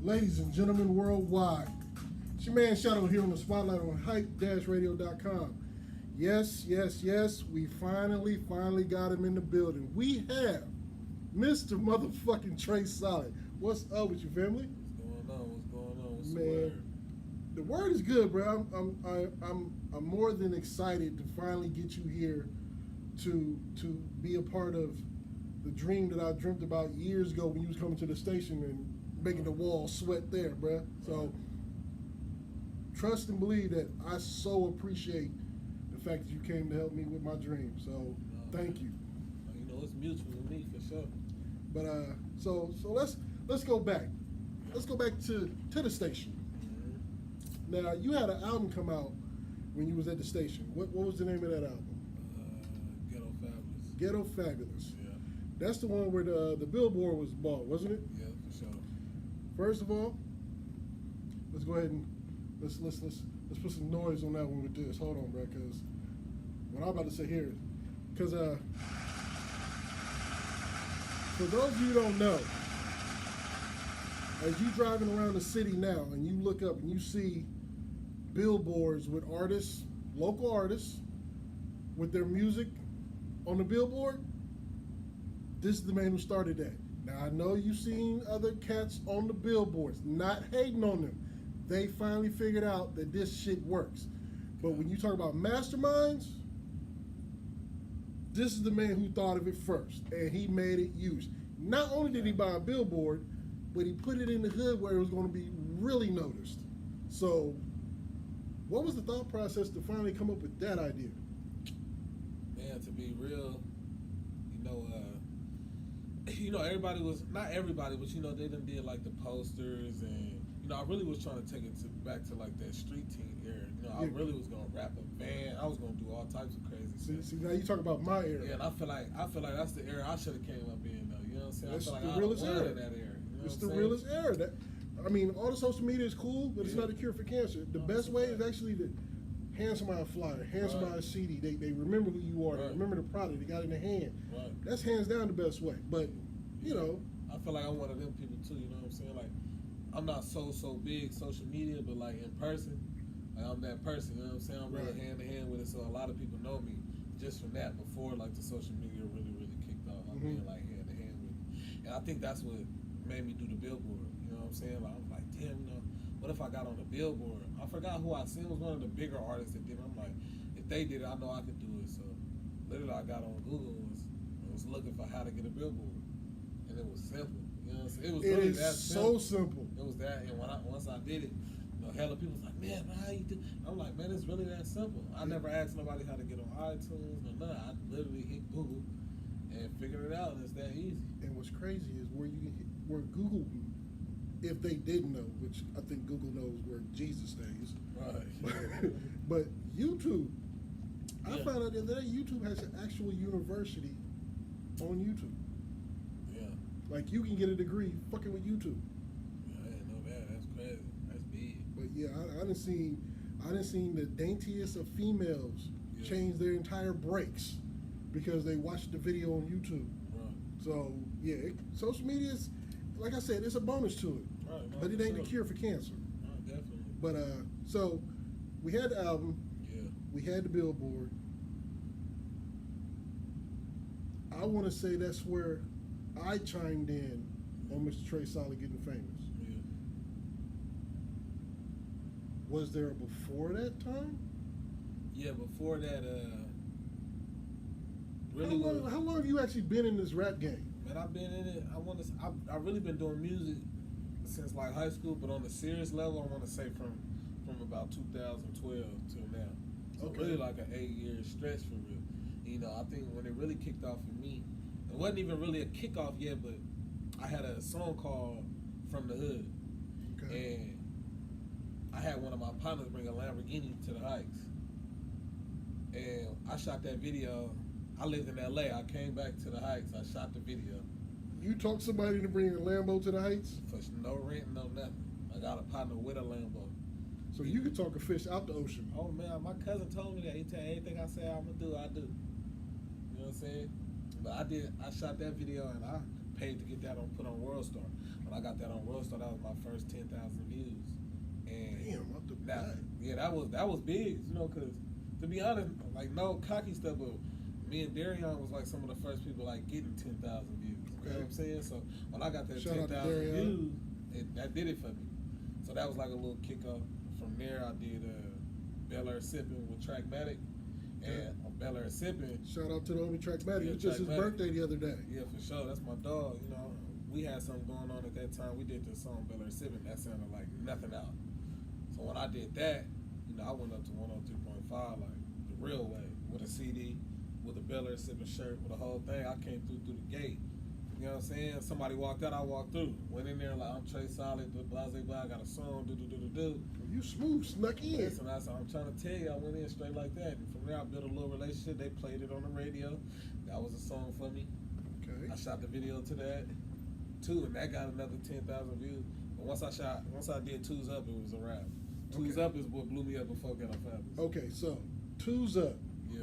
Ladies and gentlemen worldwide, it's your man Shadow here on the Spotlight on Hype-Radio.com. Yes, we finally got him in the building. We have Mr. Motherfucking Trey Solid. What's up with you, family? What's going on? What's Man, the word is good, bro. I'm more than excited to finally get you here to be a part of the dream that I dreamt about years ago when you was coming to the station and making the walls sweat there, bro. So trust and believe that I so appreciate the fact that you came to help me with my dream. So thank you. You know, it's mutual with me for sure. But so let's go back. Let's go back to the station. Mm-hmm. Now you had an album come out when you was at the station. What was the name of that album? Ghetto Fabulous. Ghetto Fabulous. Yeah. That's the one where the billboard was bought, wasn't it? Yeah, for sure. First of all, let's go ahead and let's put some noise on that one with this. Hold on, bro, because what I'm about to say here, because for those of you who don't know, as you driving around the city now and you look up and you see billboards with artists, local artists, with their music on the billboard, this is the man who started that. Now, I know you've seen other cats on the billboards, not hating on them. They finally figured out that this shit works. But when you talk about masterminds, this is the man who thought of it first, and he made it use. Not only did he buy a billboard, but he put it in the hood where it was going to be really noticed. So, what was the thought process to finally come up with that idea? Man, to be real, everybody was, not everybody, but they done did like the posters, and I really was trying to take it back to like that street team era. I really was gonna rap a band. I was gonna do all types of crazy shit. See, now you talk about my era. Yeah, and I feel like that's the era I should have came up in though. You know what I'm saying? That's I feel the like realest I era. in that era. It's the realest era. All the social media is cool, but it's not a cure for cancer. The best way is actually to hand somebody a flyer, hand somebody a CD. They remember who you are. They remember the product. They got it in their hand. Right. That's hands down the best way. But I feel like I'm one of them people too. You know what I'm saying? Like, I'm not so big social media, but like in person, like I'm that person. You know what I'm saying? I'm really hand to hand with it. So a lot of people know me just from that. Before like the social media really kicked off, I'm being like hand to hand with it. And I think that's what made me do the billboard. You know what I'm saying? Like, I'm like, damn, what if I got on the billboard? I forgot who I seen was one of the bigger artists that did it. I'm like, if they did it, I know I could do it. So literally, I got on Google and was looking for how to get a billboard. And it was simple, you know what I'm saying? It was really that simple. So simple. It was that, and once I did it, hella people was like, man, how you do? I'm like, man, it's really that simple. I never asked nobody how to get on iTunes or nothing. I literally hit Google and figured it out, and it's that easy. And what's crazy is where Google, if they didn't know, which I think Google knows where Jesus stays. Right. But YouTube, I found out the other day, YouTube has an actual university on YouTube. Like, you can get a degree fucking with YouTube. Yeah, I didn't know that. That's crazy. That's big. But yeah, I done seen the daintiest of females change their entire breaks because they watched the video on YouTube. Right. So yeah, social media is, like I said, it's a bonus to it. Right. No, but it ain't the cure for cancer. Right, definitely. But so we had the album. Yeah. We had the billboard. I want to say that's where I chimed in on Mr. Trey Solid getting famous. Yeah. Was there a before that time? Yeah, before that, How long have you actually been in this rap game? Man, I've been in it. I've really been doing music since like high school, but on a serious level, I want to say from about 2012 till now. So really like an 8-year stretch for real. I think when it really kicked off for me, it wasn't even really a kickoff yet, but I had a song called From the Hood. Okay. And I had one of my partners bring a Lamborghini to the Heights. And I shot that video. I lived in LA. I came back to the Heights. I shot the video. You talked somebody to bring a Lambo to the Heights? For no rent, no nothing. I got a partner with a Lambo. So you could talk a fish out the ocean. Oh man, my cousin told me that. He tell anything I say I'm gonna do, I do. You know what I'm I'm saying? But I shot that video and I paid to get that put on World Star. When I got that on World Star, that was my first 10,000 views. And Damn, what the that, yeah, that was big, you know, cause to be honest, like no cocky stuff, but me and Darion was like some of the first people like getting 10,000 views. You know what I'm saying? So when I got that Shout out to 10,000 Darion. views, that did it for me. So that was like a little kickoff. From there, I did Bel Air Sippin' with Trackmatic, and on Bel Air Sippin'. Shout out to the homie Trackmatic. Yeah, It was just his Trackmatic. birthday the other day. Yeah, for sure. That's my dog. You know, we had something going on at that time. We did the song Bel Air Sippin'. That sounded like nothing else. So when I did that, you know, I went up to 103.5 like the real way with a CD, with a Bel Air Sippin' shirt, with the whole thing. I came through the gate. You know what I'm saying? Somebody walked out, I walked through. Went in there like I'm Trey Solid, blah blah. I got a song, do. You smooth, snuck in. Listen, I'm trying to tell you, I went in straight like that. And from there, I built a little relationship. They played it on the radio. That was a song for me. Okay. I shot the video to that too, and that got another 10,000 views. But once I did Two's Up, it was a wrap. Two's Up is what blew me up before Ghetto Fabulous. Okay, so Two's Up. Yeah.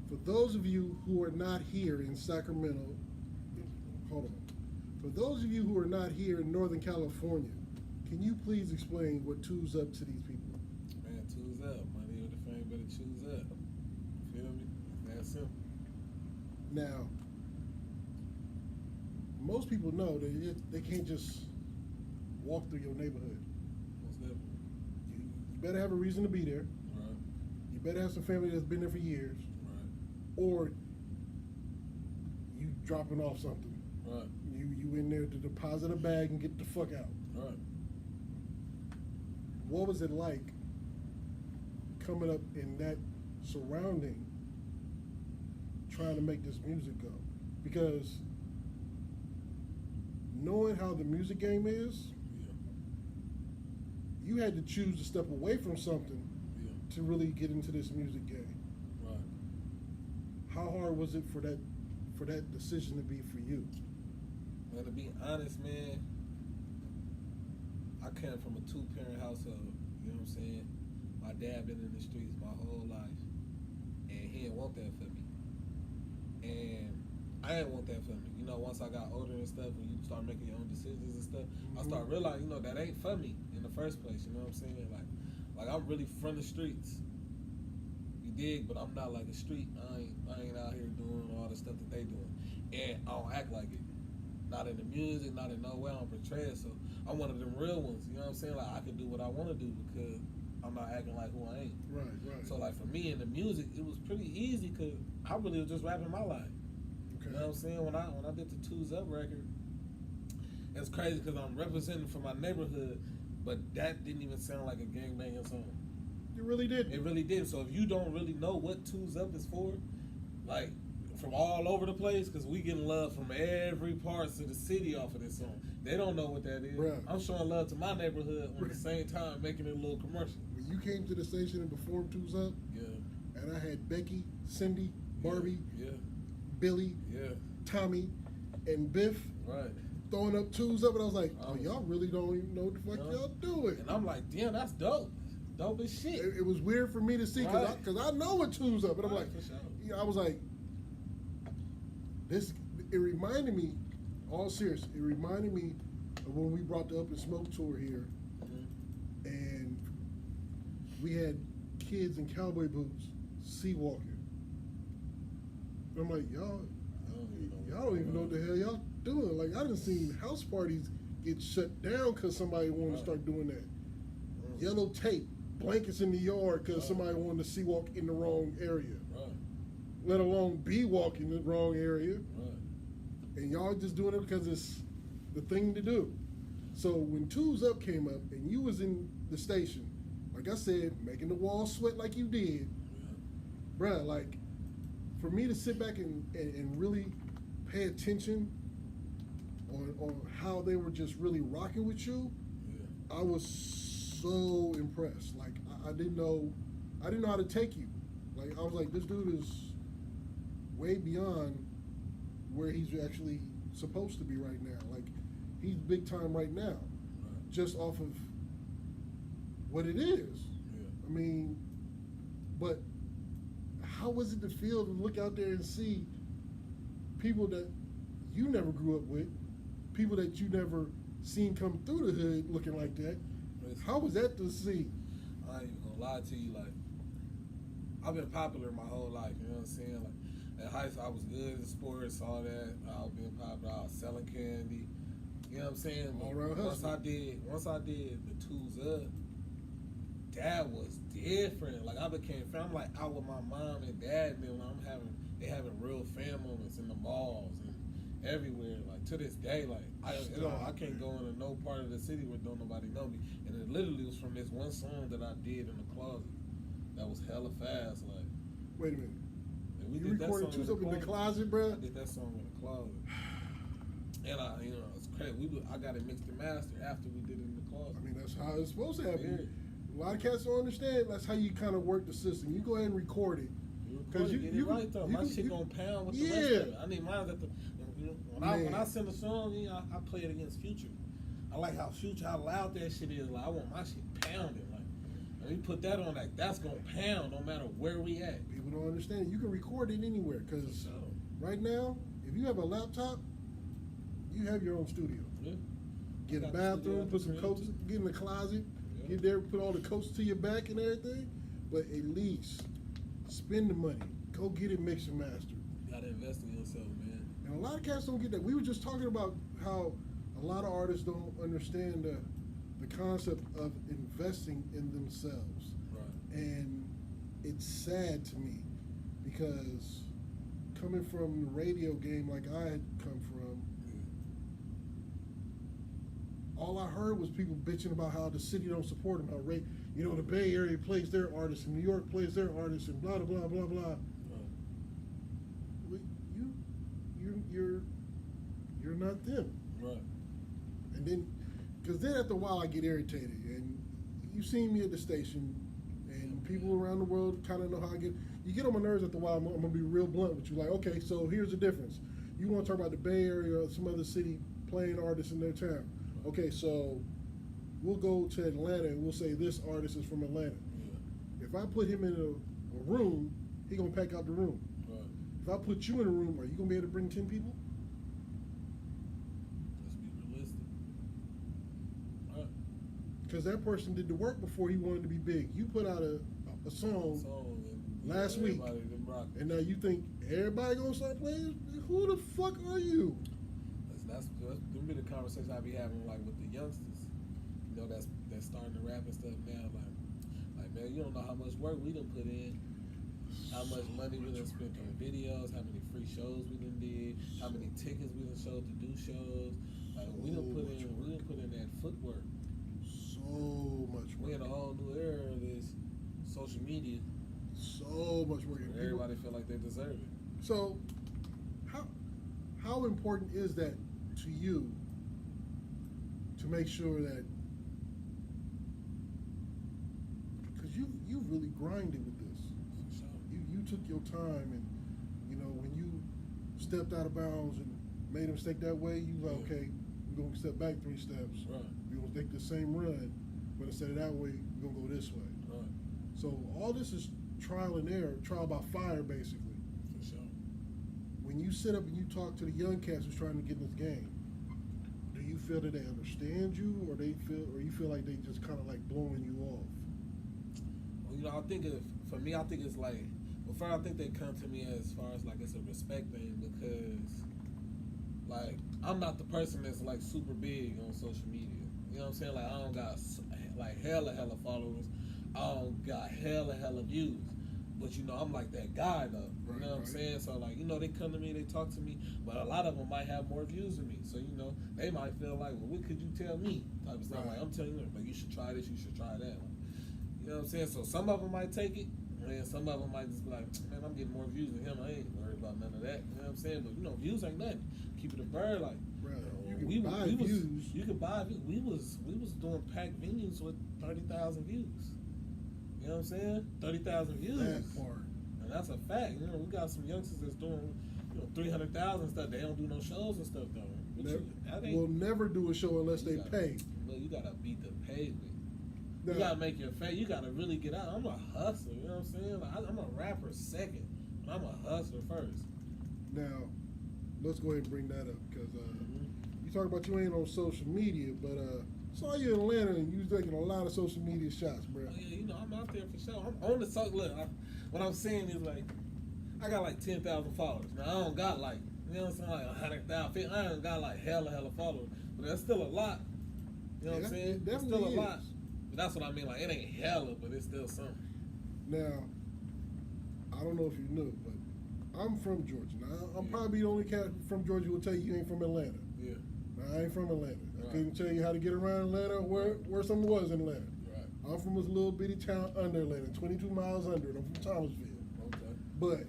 For those of you who are not here in Sacramento, hold on. For those of you who are not here in Northern California, can you please explain what Two's Up to these people? Man, Two's Up. Money or the fame, better choose up. Feel me? That's simple. Now, most people know that they can't just walk through your neighborhood. What's that? You better have a reason to be there. Right. You better have some family that's been there for years, Right. or you dropping off something. Right. You in there to deposit a bag and get the fuck out. Right. What was it like coming up in that surrounding, trying to make this music go? Because knowing how the music game is, Yeah. you had to choose to step away from something Yeah. to really get into this music game. Right. How hard was it for that decision to be for you? Man, to be honest, man, I came from a two-parent household. You know what I'm saying? My dad been in the streets my whole life, and he didn't want that for me. And I didn't want that for me. You know, once I got older and stuff, when you start making your own decisions and stuff, I start realizing, you know, that ain't for me in the first place. You know what I'm saying? Like I'm really from the streets. You dig? But I'm not like a street. I ain't out here doing all the stuff that they doing, and I don't act like it. Not in the music, not in no way I'm portrayed. So I'm one of them real ones. You know what I'm saying? Like I can do what I want to do because I'm not acting like who I ain't. Right. So like for me in the music, it was pretty easy because I really was just rapping my life. Okay. You know what I'm saying? When I did the Two's Up record, it's crazy because I'm representing for my neighborhood, but that didn't even sound like a gangbanging song. You really did. It really did. So if you don't really know what Two's Up is for, like from all over the place, because we getting love from every parts of the city off of this song. They don't know what that is. Bruh. I'm showing love to my neighborhood at the same time making it a little commercial. When you came to the station and performed Two's Up, Yeah. and I had Becky, Cindy, Barbie, Yeah. Billy, Yeah. Tommy, and Biff Right. throwing up Two's Up, and I was like, oh, y'all really don't even know what the fuck Yeah. y'all doing. And I'm like, damn, that's dope. Dope as shit. It was weird for me to see because Right. I know what Two's Up, and I'm Right, like, for sure. you know, I was like, this. It reminded me, all serious, it reminded me of when we brought the Up and Smoke tour here, Mhm. and we had kids in cowboy boots sea walking. I'm like, y'all don't even know what the hell y'all doing. Like I done seen house parties get shut down because somebody wanted to start doing that. Yellow tape, blankets in the yard because somebody wanted to sea walk in the wrong area. Right. Let alone be walking in the wrong area. Right. And y'all just doing it because it's the thing to do. So when Two's Up came up and you was in the station, like I said, making the walls sweat like you did, Yeah. bruh, like for me to sit back and really pay attention on how they were just really rocking with you, Yeah. I was so impressed. Like I didn't know how to take you. Like I was like, this dude is way beyond where he's actually supposed to be right now. Like he's big time right now, Right. just off of what it is. Yeah. I mean, but how was it to feel to look out there and see people that you never grew up with, people that you never seen come through the hood looking like that. How was that to see? I ain't even gonna lie to you. Like, I've been popular my whole life. You know what I'm saying? Like, in high school, I was good in sports, all that. I was being popular. I was selling candy. You know what I'm saying? All around once hustling. I did the Tools Up, that was different. Like, I became I'm like out with my mom and dad, and then when they having real fan moments in the malls and everywhere. Like, to this day, like I can't go into no part of the city where don't nobody know me. And it literally was from this one song that I did in the closet. That was hella fast. Like, wait a minute. and we You did that recorded song Tools Up in the closet, bro? I did that song in the closet. And it's crazy. I got it mixed and mastered after we did it in the closet. I mean, that's how it's supposed to happen. Yeah. A lot of cats don't understand. That's how you kind of work the system. You go ahead and record it. Because you get it right though. My shit gonna pound with the rest of it. I need mine at the. When I send a song, I play it against Future. I like how loud that shit is. Like, I want my shit pounding. Like, when you put that on, like, that's gonna pound no matter where we at. People don't understand. You can record it anywhere because right now, if you have a laptop, you have your own studio. Yeah. Get a bathroom, put some coats, get in the closet, get there, put all the coats to your back and everything. But at least spend the money. Go get it mixed and mastered. You gotta invest in yourself, man. And a lot of cats don't get that. We were just talking about how a lot of artists don't understand the concept of investing in themselves. Right. And it's sad to me because coming from the radio game like I had come from, all I heard was people bitching about how the city don't support them, how the Bay Area plays their artists and New York plays their artists and blah blah blah blah. Right. You're not them. Right. And then, because then after a while I get irritated, and you seen me at the station, and people around the world kind of know how I get. You get on my nerves after a while. I'm gonna be real blunt with you. Like, okay, so here's the difference. You want to talk about the Bay Area or some other city playing artists in their town. Okay, so we'll go to Atlanta and we'll say this artist is from Atlanta. Yeah. If I put him in a room, he gonna pack out the room. Right. If I put you in a room, are you gonna be able to bring 10 people? Let's be realistic. Right. Because that person did the work before he wanted to be big. You put out a song And, last week, and now you think everybody gonna start playing? Who the fuck are you? That's them be the conversations I be having like with the youngsters. You know, that's starting to rap and stuff now. Like man, you don't know how much work we done put in, how much money we done spent on videos, how many free shows we done did, how many tickets we done sold to do shows. Like we done put in that footwork. So much work. We in a whole new era of this social media. So much work. Everybody feel like they deserve it. So, how important is that to you to make sure that, because you really grinded with this. For sure. You took your time, and when you stepped out of bounds and made a mistake that way, you like, okay, we're gonna step back 3 steps. Right. We're gonna take the same run, but instead of that way, we're gonna go this way. Right. So all this is trial and error, trial by fire, basically. For sure. When you sit up and you talk to the young cats who's trying to get in this game, do you feel that they understand you, or you feel like they just kind of like blowing you off? Well, I think for me, I think it's like, first I think they come to me as far as like it's a respect thing, because like I'm not the person that's like super big on social media. You know what I'm saying? Like I don't got like hella followers. I don't got hella views. But I'm like that guy though. You know what I'm saying? So like, they come to me, they talk to me, but a lot of them might have more views than me. So they might feel like, well, what could you tell me? Type of stuff. Like I'm telling you, like you should try this, you should try that. Like, you know what I'm saying? So some of them might take it, and some of them might just be like, man, I'm getting more views than him. I ain't worried about none of that. You know what I'm saying? But views ain't nothing. Keep it a bird. Like you can buy views. You can buy views. We was doing packed venues with 30,000 views. You know what I'm saying? 30,000 views. That part. And that's a fact. We got some youngsters that's doing 300,000 stuff. They don't do no shows and stuff though. We'll never do a show unless they pay. But you gotta beat the pavement. Now, You gotta make your face. You gotta really get out. I'm a hustler. You know what I'm saying? Like, I'm a rapper second, but I'm a hustler first. Now, let's go ahead and bring that up because you talk about you ain't on social media, but saw you in Atlanta and you was taking a lot of social media shots, bro. Oh, yeah, you know, I'm out there for sure. I'm on the social. Look, what I'm saying is like, I got like 10,000 followers. Now I don't got like, you know what I'm saying, like 100,000. I don't got like hella followers, but that's still a lot. You know what I'm saying? It's still a lot. But that's what I mean. Like, it ain't hella, but it's still something. Now, I don't know if you knew, but I'm from Georgia. Now, I'm probably the only cat from Georgia who will tell you ain't from Atlanta. Yeah. Now, I ain't from Atlanta. Right. I couldn't tell you how to get around Atlanta, where something was in Atlanta. Right. I'm from this little bitty town under Atlanta, 22 miles under it. I'm from Thomasville. Okay. But,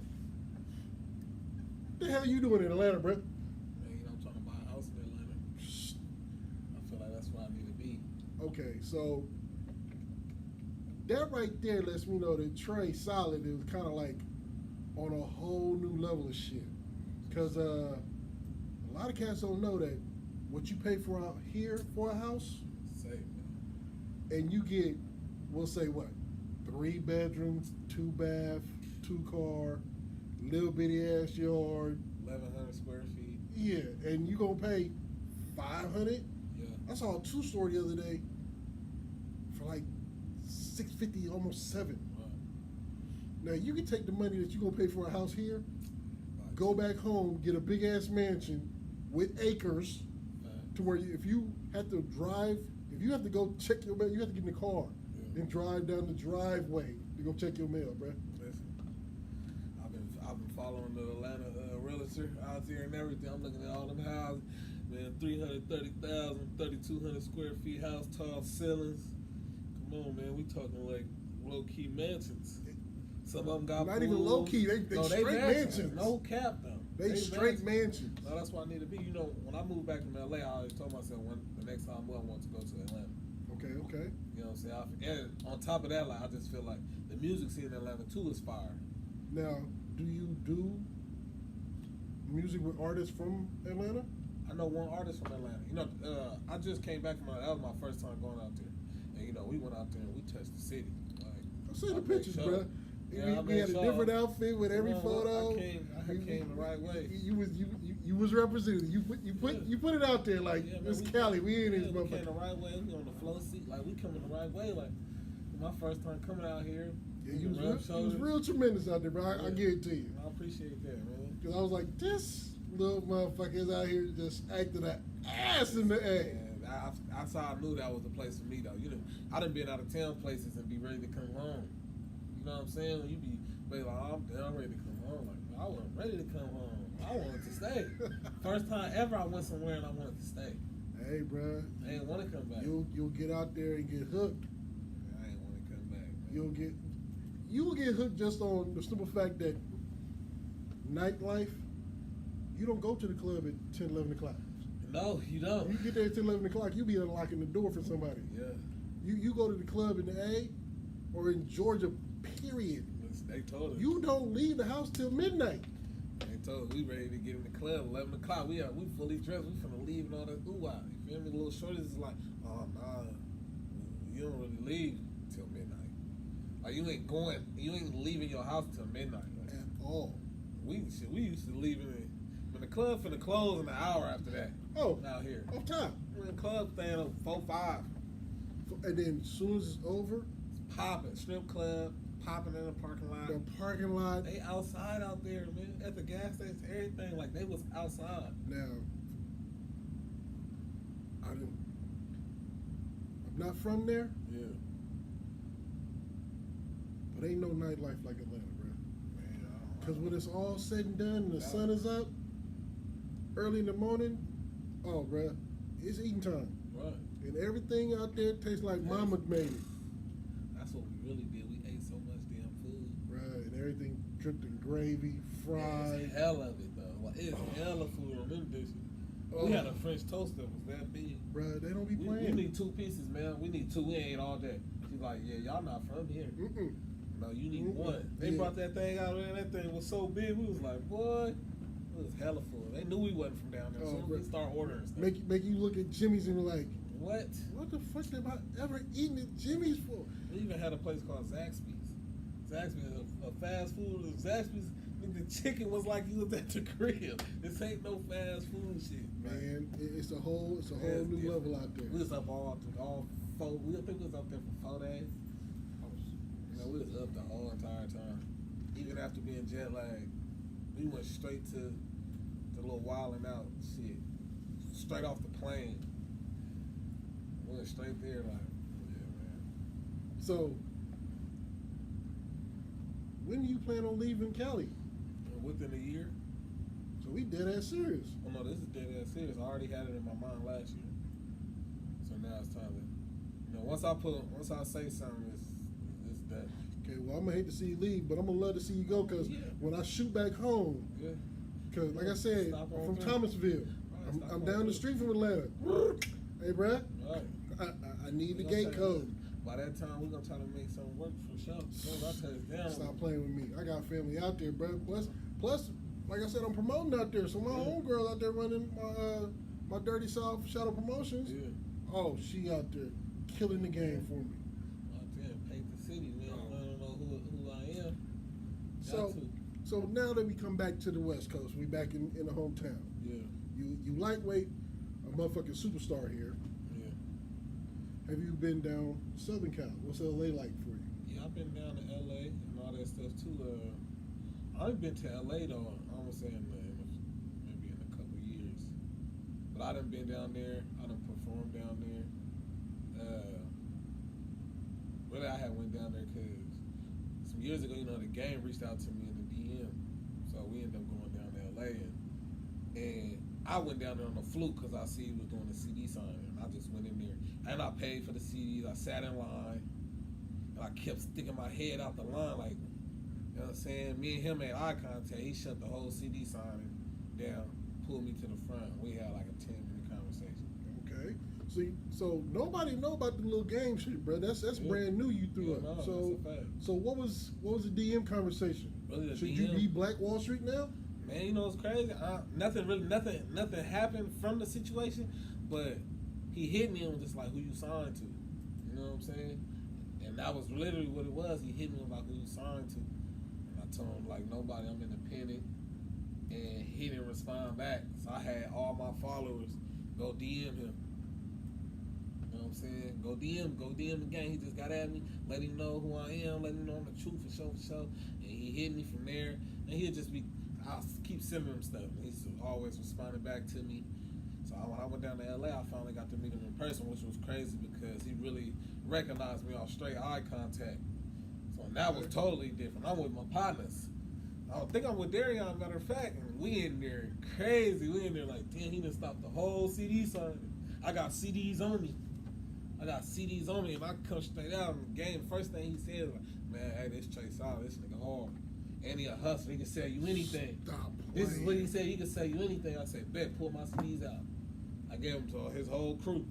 what the hell you doing in Atlanta, bro? Man, you know, I'm talking about a house in Atlanta. I feel like that's where I need to be. Okay, so that right there lets me know that Trey Solid is kind of like on a whole new level of shit. Because a lot of cats don't know that what you pay for out here for a house, Safe, man. and you get, we'll say what, 3 bedrooms, 2 bath, 2 car, little bitty ass yard. 1,100 square feet. Yeah, and you gonna pay 500. Yeah. I saw a 2-story the other day for like $650, almost $7. Right. Now you can take the money that you gonna pay for a house here, go back home, get a big ass mansion with acres, to where if you have to drive, if you have to go check your mail, you have to get in the car and drive down the driveway to go check your mail, bruh. Listen, I've been following the Atlanta realtor out there and everything. I'm looking at all them houses, man. 330,000, 3,200 square feet house, tall ceilings. Come on, man. We talking like low key mansions. Some of them got Not pools. even low key. They straight mansions. No cap though. They straight mansions. No, that's where I need to be. You know, when I moved back from LA, I always told myself the next time I want to go to Atlanta. Okay. You know what I'm saying? And on top of that, like I just feel like the music scene in Atlanta too is fire. Now, do you do music with artists from Atlanta? I know one artist from Atlanta. You know, I just came back from that was my first time going out there, and you know, we went out there and we touched the city. Like, I see the pictures, bruh. Yeah, we had a different outfit with every photo. I came the right way. You was represented. You put it out there like Miss Cali. We in this We came the motherfucker. right way. We on the flow seat. Like we coming the right way. Like my first time coming out here. Yeah, you was real tremendous out there, bro. I give it to you. I appreciate that, man. Cause I was like, this little motherfucker is out here just acting an ass in the A. That's how I knew that was the place for me, though. You know, I done been out of town places and be ready to come home. You know what I'm saying? You be like, oh, I'm ready to come home. Like, I wasn't ready to come home. I wanted to stay. First time ever I went somewhere and I wanted to stay. Hey, bro. I didn't want to come back. You'll get out there and get hooked. I didn't want to come back. Man. You'll get hooked just on the simple fact that nightlife, you don't go to the club at 10, 11 o'clock. No, you don't. You get there at 10, 11 o'clock, you be unlocking the door for somebody. Yeah. You go to the club in the A or in Georgia, period. They told us. You don't leave the house till midnight. They told us we ready to get in the club 11 o'clock. We fully dressed. We finna leave and all that ooh-ah. You feel me? The little shorties is like, oh, nah, you don't really leave till midnight. Like, you ain't leaving your house till midnight. Like, At all. We used to leave when the club finna close in an hour after that. Oh, out here. off time. When the club staying up 4, 5. And then as soon as it's over, It's popping. Strip club, popping in the parking lot. the parking lot. They outside out there, man. At the gas station, everything. Like, they was outside. Now, I'm not from there, Yeah. but ain't no nightlife like Atlanta, bro. Man, Because when it's all said and done and the sun is up, early in the morning, oh, bro, it's eating time. Right. And everything out there tastes like mama made it. That's what we really did. We ate so much damn food. Right, and everything dripped in gravy, fried. It's hell of it, though. Like, it's hell of food on them dishes. We had a French toast that was that big. Bro, they don't be We playing. need 2 pieces, man. We need 2. We ain't all day. She's like, yeah, y'all not from here. Mm-mm. No, you need Mm-mm. 1. They Yeah. brought that thing out there, and that thing was so big. We was like, boy, it was hella full. They knew we wasn't from down there, so bro. we start ordering stuff. Make you look at Jimmy's and be like, What? what the fuck am I ever eating at Jimmy's for? We even had a place called Zaxby's. Zaxby's is a fast food. Zaxby's, The chicken was like you was at the crib. This ain't no fast food shit, Man, it's a whole That's new different. level out there. We was up all 4. I think we was up there for 4 days. You know, we was up the whole entire time. Even after being jet lagged, we went straight to the little wilding out shit. Straight off the plane. We went straight there, like, yeah, man. So, when do you plan on leaving Cali? Within a year. So we dead ass serious. Oh no, this is dead ass serious. I already had it in my mind last year. So now it's time to, once I say something, it's done. Okay, well, I'm gonna hate to see you leave, but I'm gonna love to see you go because Yeah. when I shoot back home, Yeah. because like I said, Stop I'm on from through. Thomasville. Right, stop I'm on down the through. street from Atlanta. Hey, bruh, Right. I need the We gonna gate try to- code. By that time, we're gonna try to make something work for sure. So I tell you down. Stop playing with me. I got family out there, bruh. Plus, like I said, I'm promoting out there. So my Yeah. homegirl out there running my Dirty South Shadow Promotions. Yeah. Oh, she out there killing the game for me. Out there, paint the city, man. Oh. I don't know who I am. So, so now that we come back to the West Coast, we back in the hometown. Yeah. You lightweight, a motherfucking superstar here. Yeah. Have you been down Southern Cal? What's LA like for you? Yeah, I've been down to LA and all that stuff too. I've been to LA though. I would say maybe in a couple years, but I done been down there. I done performed down there. Really, I had went down there because some years ago, the game reached out to me in the DM, so we ended up going down to LA and I went down there on a fluke because I see he was doing the CD signing, and I just went in there and I paid for the CDs. I sat in line. I kept sticking my head out the line, like, you know what I'm saying? Me and him made eye contact. He shut the whole CD signing down, pulled me to the front. We had like a 10-minute conversation. Okay. So nobody know about the little game shit, bro. That's Yeah. brand new you threw Yeah, up. no, So that's a fact. so what was the DM conversation? Really, the Should DM? you be Black Wall Street now? Man, you know what's crazy? Nothing happened from the situation, but he hit me and was just like, who you signed to? You know what I'm saying? And that was literally what it was. He hit me like, who you signed to? And I told him, like, nobody, I'm independent. And he didn't respond back. So I had all my followers go DM him. You know what I'm saying? Go DM the gang. He just got at me, let him know who I am, let him know I'm the truth for sure. And he hit me from there. And he'll just be, I'll keep sending him stuff. He's always responding back to me. So when I went down to LA, I finally got to meet him in person, which was crazy because he really recognized me off straight eye contact. So that was totally different. I'm with my partners. I don't think I'm with Darion, matter of fact, and we in there crazy. We in there like, damn, he done stopped the whole CD signing. I got CDs on me. And I come straight out in the game. First thing he said was like, man, hey, this Trey Solid, this nigga hard. And he a hustler, he can sell you anything. Stop This is playing. what he said, he can sell you anything. I said, bet, pull my CDs out. I gave him to his whole crew.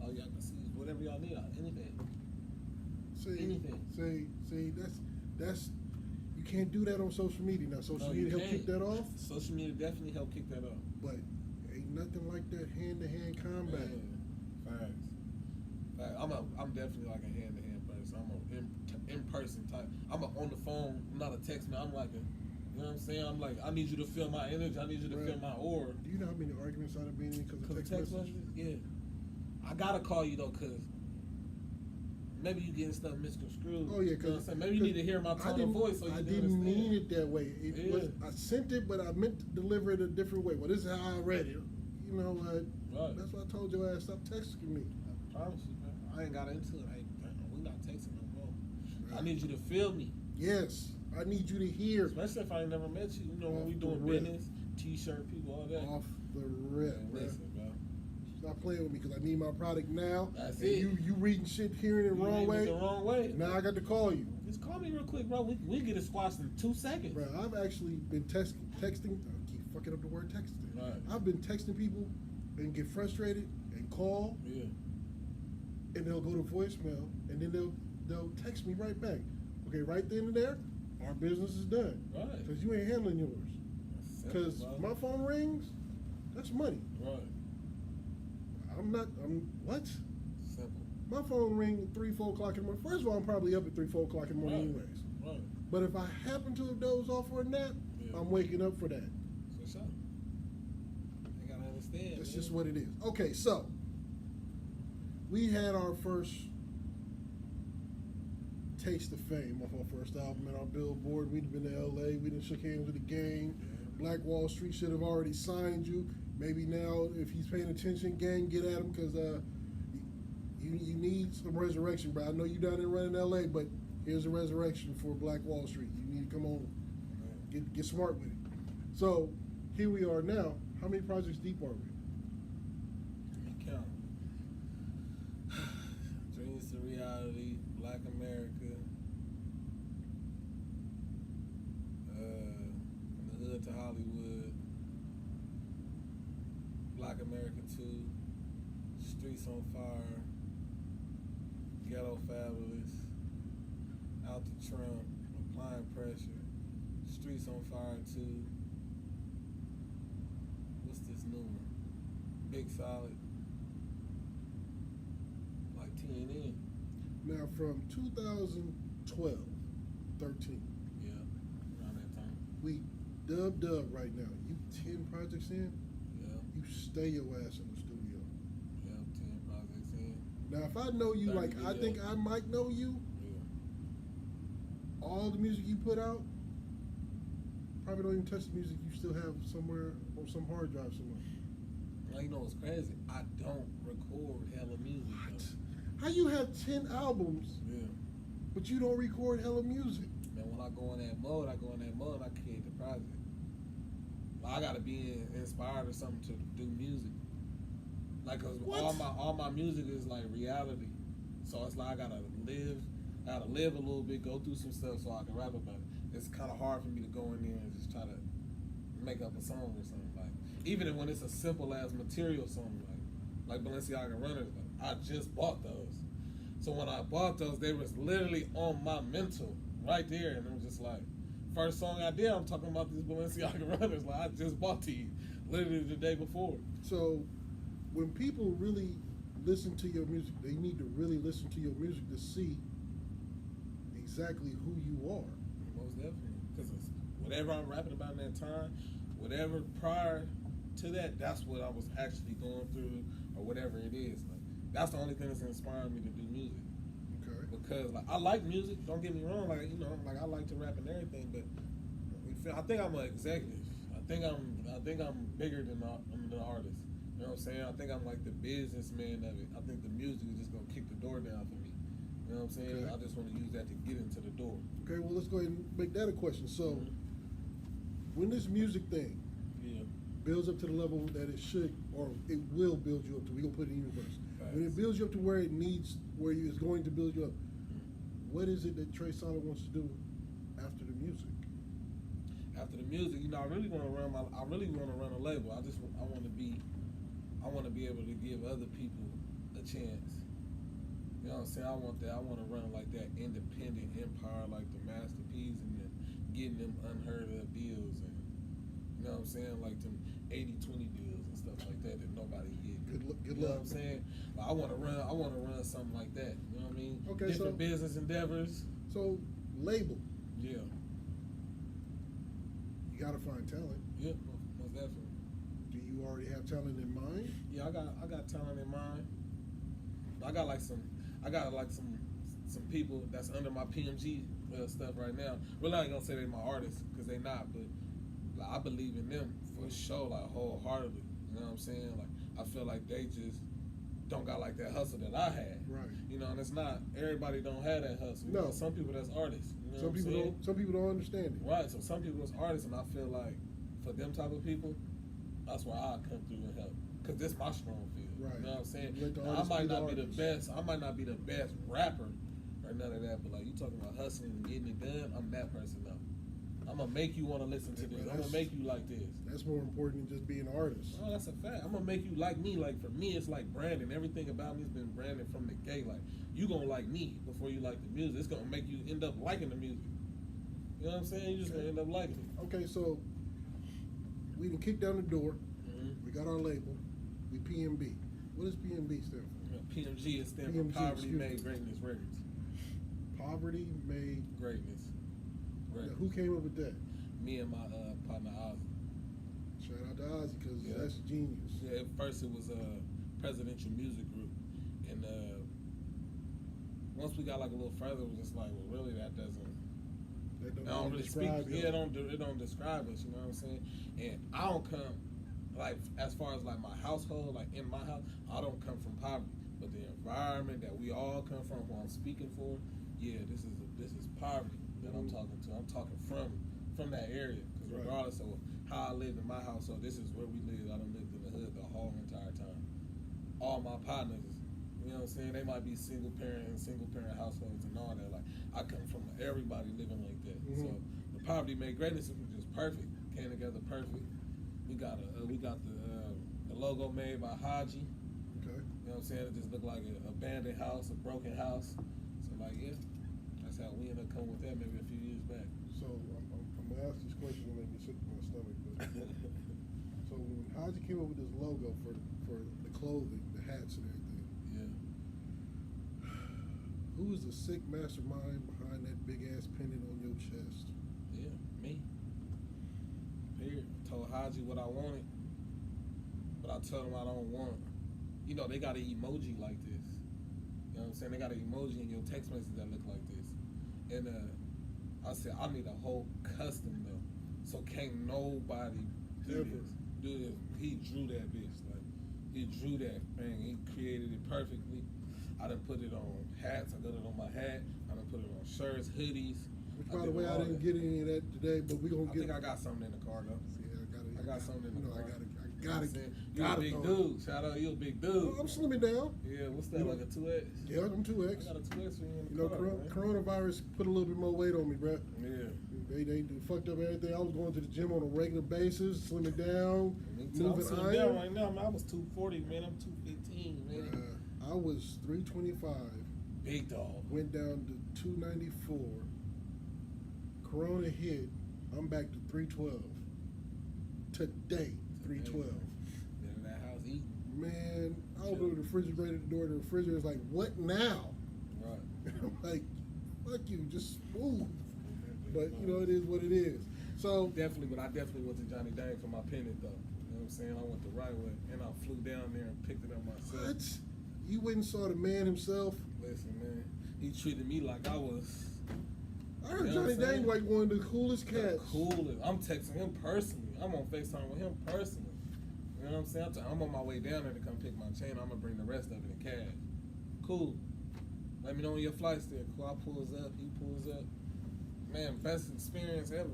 Oh, y'all can see whatever y'all need, anything. Anything. See, that's you can't do that on social media now. Social No, you media help kick can't. that off, Social media definitely helped kick that off. but ain't nothing like that hand-to-hand combat. Man, facts. I'm definitely like a hand-to-hand person. I'm a in-person type. I'm a on the phone, I'm not a text man. I'm like a, you know what I'm saying? I'm like, I need you to feel my energy. I need you to Right. feel my aura. Do you know how many arguments I've been in because of Cause text messages? Yeah. I gotta call you though, cause maybe you getting stuff misconstrued. Oh yeah, You know what I'm because saying? Maybe you need to hear my tone of voice so you I can didn't understand. mean it that way. Yeah. I sent it, but I meant to deliver it a different way. Well, this is how I read it. You know what? Right. That's why I told your ass stop texting me. I promise you, man. I ain't got into it. We not texting no more. Right. I need you to feel me. Yes, I need you to hear Especially if I ain't never met you. You know, when Off we the doing rip. business, t-shirt, people, all that. off the rip, Man, bro. listen, bro. Stop playing with me because I need my product now. That's and it. You reading shit, hearing it You wrong read way. it the wrong way. Now I got to call you, Just call me real quick, bro. We get it squashed in 2 seconds. bro. I've actually been texting. I keep fucking up the word texting. Right. I've been texting people and get frustrated and call, Yeah. and and they'll go to voicemail, and then they'll text me right back. Okay, right then and there, our business is done. Right. Because you ain't handling yours. That's simple, Because bro. my phone rings, that's money. Right. What? Simple. My phone ring 3, 4 o'clock in the morning. First of all, I'm probably up at 3, 4 o'clock in the morning Right. anyways. Right. But if I happen to have dozed off for a nap, Yeah. I'm waking up for that. For sure. I gotta understand. That's man. just what it is. Okay, so we had our first taste of fame off our first album and our Billboard. We'd been to LA, we done shook hands with the gang. Black Wall Street should have already signed you. Maybe now, if he's paying attention, gang, get at him because you need some resurrection, bro. I know you down there running LA, but here's a resurrection for Black Wall Street. You need to come on, get smart with it. So here we are now. How many projects deep are we? Let me count. Dreams to Reality, Black America, From the Hood to Hollywood, Black America 2, Streets on Fire, Ghetto Fabulous, Out to Trump, Applying Pressure, Streets on Fire 2. What's this new one? Big Solid. Like TNN. Now from 2012, 13, Yeah, around that time. we dub right now. You 10 projects in, Yeah, you stay your ass in the studio. yeah, 10 projects in. Now if I know you 30 like I think videos. I might know you, Yeah. all the music you put out, probably don't even touch the music you still have somewhere on some hard drive somewhere. Now, you know what's crazy? I don't record hella music. How you have 10 albums, Though. Yeah. but you don't record hella music? Man, when I go in that mode, I create the project. Like, I gotta be inspired or something to do music. Like, cause What? all my music is like reality. So it's like I gotta live a little bit, go through some stuff so I can rap about it. It's kind of hard for me to go in there and just try to make up a song or something. Like, even when it's a simple ass material song, like Balenciaga Runners, like, I just bought those. So when I bought those, they was literally on my mental right there, and it was just like, first song I did, I'm talking about these Balenciaga Runners. Like, I just bought these literally the day before. So when people really listen to your music, they need to really listen to your music to see exactly who you are. Most definitely, because whatever I'm rapping about in that time, whatever prior to that, that's what I was actually going through, or whatever it is. Like, that's the only thing that's inspiring me to do music. Okay. Because like I like music, don't get me wrong. Like, you know, like I like to rap and everything, but I think I'm an executive. I think I'm bigger than the artist. You know what I'm saying? I think I'm like the businessman of it. I think the music is just gonna kick the door down for me. You know what I'm saying? Okay. I just want to use that to get into the door. Okay, well, let's go ahead and make that a question. So, when this music thing Yeah. builds up to the level that it should, or it will build you up to, we're going to put it in universe. When it Facts. builds you up to where it needs, where it's going to build you up, what is it that Trey Solid wants to do after the music? After the music, you know, I really want to run a label. I want to be able to give other people a chance. You know what I'm saying? I want to run like that independent empire, like the Master P's, and then getting them unheard of deals, and you know what I'm saying, like them 80-20 deals and stuff like that nobody get. Good You know luck. what I'm saying? Like, I want to run something like that. You know what I mean? Okay, different so- business endeavors. So, label, Yeah, you got to find talent. yeah, most definitely. Do you already have talent in mind? Yeah, I got talent in mind. I got some people that's under my PMG stuff right now. Really, I ain't gonna say they my artists because they not, but like, I believe in them for sure, like wholeheartedly. You know what I'm saying? Like, I feel like they just don't got like that hustle that I had. Right. You know, and it's not everybody don't have that hustle. You No. know, some people that's artists. You know Some what I'm people saying? don't. Some people don't understand it. Right, so some people is artists, and I feel like for them type of people, that's where I come through and help. Cause this my strong field. Right. You know what I'm saying? Let the Now, I artist might be the not be the artist. best. I might not be the best rapper or none of that. But like you talking about hustling and getting it done, I'm that person though. I'm gonna make you want to listen to Yeah, this. but I'm gonna that's- make you like this. That's more important than just being an artist. Oh, that's a fact. I'm gonna make you like me. Like for me, it's like branding. Everything about me has been branded from the gate. Like you gonna like me before you like the music. It's gonna make you end up liking the music. You know what I'm saying? You just gonna end up liking it. Okay, so we can kick down the door. Mm-hmm. We got our label. We PMB. What does PMB stand for? PMG is stand for PMG, Poverty excuse me. Made Greatness Records. Poverty made. Greatness. Right. Now, who came up with that? Me and my partner Ozzy. Shout out to Ozzy because Yeah. that's genius. Yeah, at first it was a Presidential Music Group, and once we got like a little further, it was just like, well, really, that doesn't. That I don't really speak. describe Yeah, y'all. it don't describe us. You know what I'm saying? And I don't come like as far as like my household, like in my house, I don't come from poverty, but the environment that we all come from, who I'm speaking for, yeah, this is poverty that I'm talking to. I'm talking from that area because Right. regardless of how I lived in my household, this is where we lived. I done lived in the hood the whole entire time. All my partners, you know what I'm saying? They might be single parent households and all that. Like I come from everybody living like that. Mhm. So the poverty made greatness was just perfect. Came together perfect. We got the logo made by Haji. Okay. You know what I'm saying? It just looked like an abandoned house, a broken house. So like yeah, that's how we ended up coming with that maybe a few years back. So I'm gonna ask this question to make me sick to my stomach. But so when Haji came up with this logo for the clothing, the hats and everything, Yeah. who is the sick mastermind behind that big ass pendant on your chest? Yeah, me. Period. Told Haji what I wanted, but I told him I don't want. You know, they got an emoji like this. You know what I'm saying? They got an emoji in your text message that look like this. And I said, I need a whole custom though. So can't nobody do Ever. this. Do this. He drew that bitch. Like, he drew that thing. He created it perfectly. I done put it on hats. I got it on my hat. I done put it on shirts, hoodies. Which, I by the did way, I all didn't that. get any of that today, but we gonna I get. think I got something in the car though. See, I got something in the car. I gotta. You know what I'm saying? You a Gotta big throw it. dude. Shout out, you a big dude. Oh, I'm slimming down. Yeah, what's that, You know- like a 2X? Yeah, I'm I 2X. got a 2X for you in You the know, car, man. coronavirus put a little bit more weight on me, bruh. Yeah. They fucked up everything. I was going to the gym on a regular basis, slimming down, Me too. I'm moving sitting iron. down right now, man. I was 240, man. I'm 215, man. I was 325, Big dog. went down to 294. Corona hit, I'm back to 312. Today, 312. Been in that house eating. Man, I opened the refrigerator, the door, the refrigerator's like, what now? Right. I'm like, fuck you, just move. But, you know, it is what it is. So, Definitely, but I definitely went to Johnny Dang for my pennant, though. You know what I'm saying? I went the right way, and I flew down there and picked it up myself. what? You went and saw the man himself? Listen, man. He treated me like I was... I heard You know what Johnny I'm Dang saying? like one of the coolest the cats. coolest. I'm texting him personally. I'm on FaceTime with him personally. You know what I'm saying? I'm on my way down there to come pick my chain. I'm gonna bring the rest of it in cash. Cool. Let me know when your flight's there. Cool. I pulls up. He pulls up. Man, best experience ever.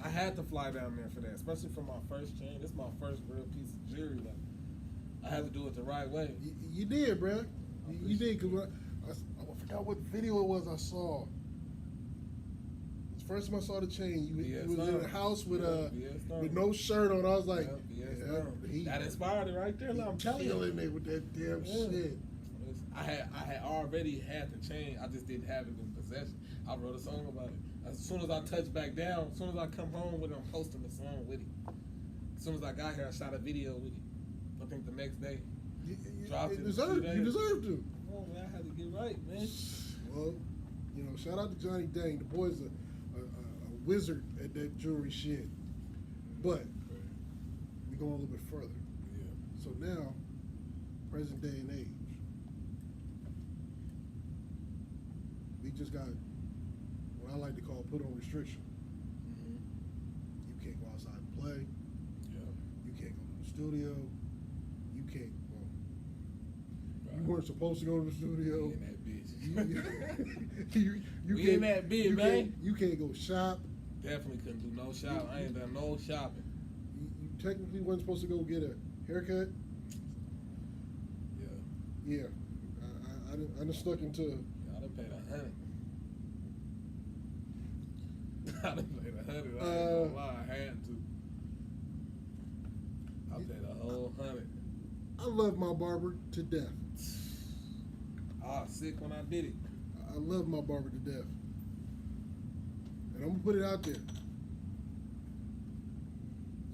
I had to fly down there for that, especially for my first chain. This is my first real piece of jewelry. Like, I had to do it the right way. You did, bruh. You appreciate did, because I forgot what video it was I saw. First time I saw the chain, you Yes, was in sir. the house with Yes, sir. with no shirt on. I was like, Yes, yeah, sir. That inspired it right there. Now I'm telling you. killing it with that damn Yeah. shit. I had already had the chain. I just didn't have it in possession. I wrote a song about it. As soon as I touch back down, as soon as I come home with it, I'm posting the song with it. As soon as I got here, I shot a video with it. I think the next day. Dropped it in a few You days. deserve to. Oh man, I had to get right, man. Well, you know, shout out to Johnny Dang. The boy's a wizard at that jewelry shit. But we go a little bit further. Yeah. So now, present day and age, we just got what I like to call put on restriction. Mm-hmm. You can't go outside and play. Yeah. You can't go to the studio. You can't. Well, Right. you weren't supposed to go to the studio. Me and that bitch. You We can't, in that bit, you man. Can't, you can't go shop. Definitely couldn't do no shopping. I ain't done no shopping. You technically wasn't supposed to go get a haircut. Yeah. Yeah, I done stuck into. I done paid $100. I done paid $100. I ain't gonna lie, I had to. I paid a whole $100. I love my barber to death. I was sick when I did it. I love my barber to death. And I'm gonna put it out there.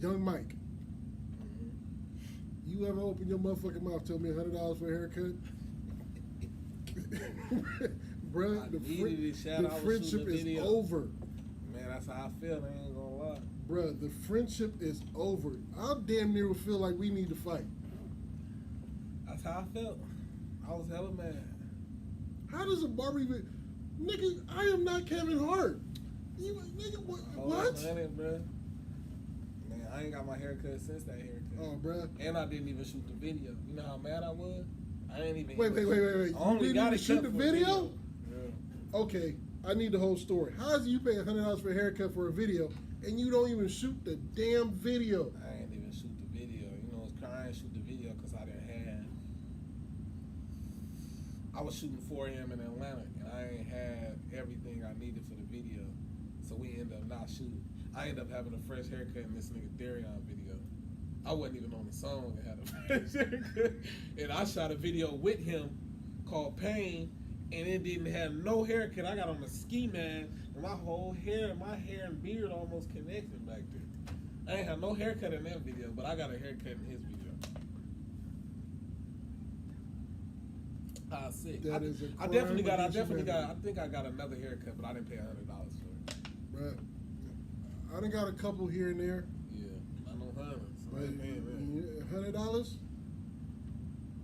Young Mike, Mm-hmm. you ever open your motherfucking mouth, tell me $100 for a haircut? Bruh, I the, needed it, Shad. I was friendship shooting a is video. over. Man, That's how I feel. I ain't gonna lie. Bruh, the friendship is over. I damn near feel like we need to fight. That's how I felt. I was hella mad. How does a barber even... Nigga, I am not Kevin Hart. You, nigga, what? Bro. Man, I ain't got my haircut since that haircut. Oh, bruh. And I didn't even shoot the video. You know how mad I was? I ain't even... Wait. I You only didn't got even it shoot cut the for video? Yeah. Okay, I need the whole story. How is it you pay $100 for a haircut for a video and you don't even shoot the damn video? I ain't even shoot the video. You know, I didn't shoot the video because I didn't have... I was shooting 4 a.m. in Atlanta, and I ain't had everything I needed for the video. So we ended up not shooting. I ended up having a fresh haircut in this nigga Darion video. I wasn't even on the song that had a fresh haircut. And I shot a video with him called Pain, and it didn't have no haircut. I got on a ski mask, and my hair and beard almost connected back there. I ain't had no haircut in that video, but I got a haircut in his video. Sick. That is a I definitely crime got. I against definitely got. I humanity. think I got another haircut, but I didn't pay $100 for it. Bruh, I done got a couple here and there. Yeah, I know $100. So But I ain't paying that. $100?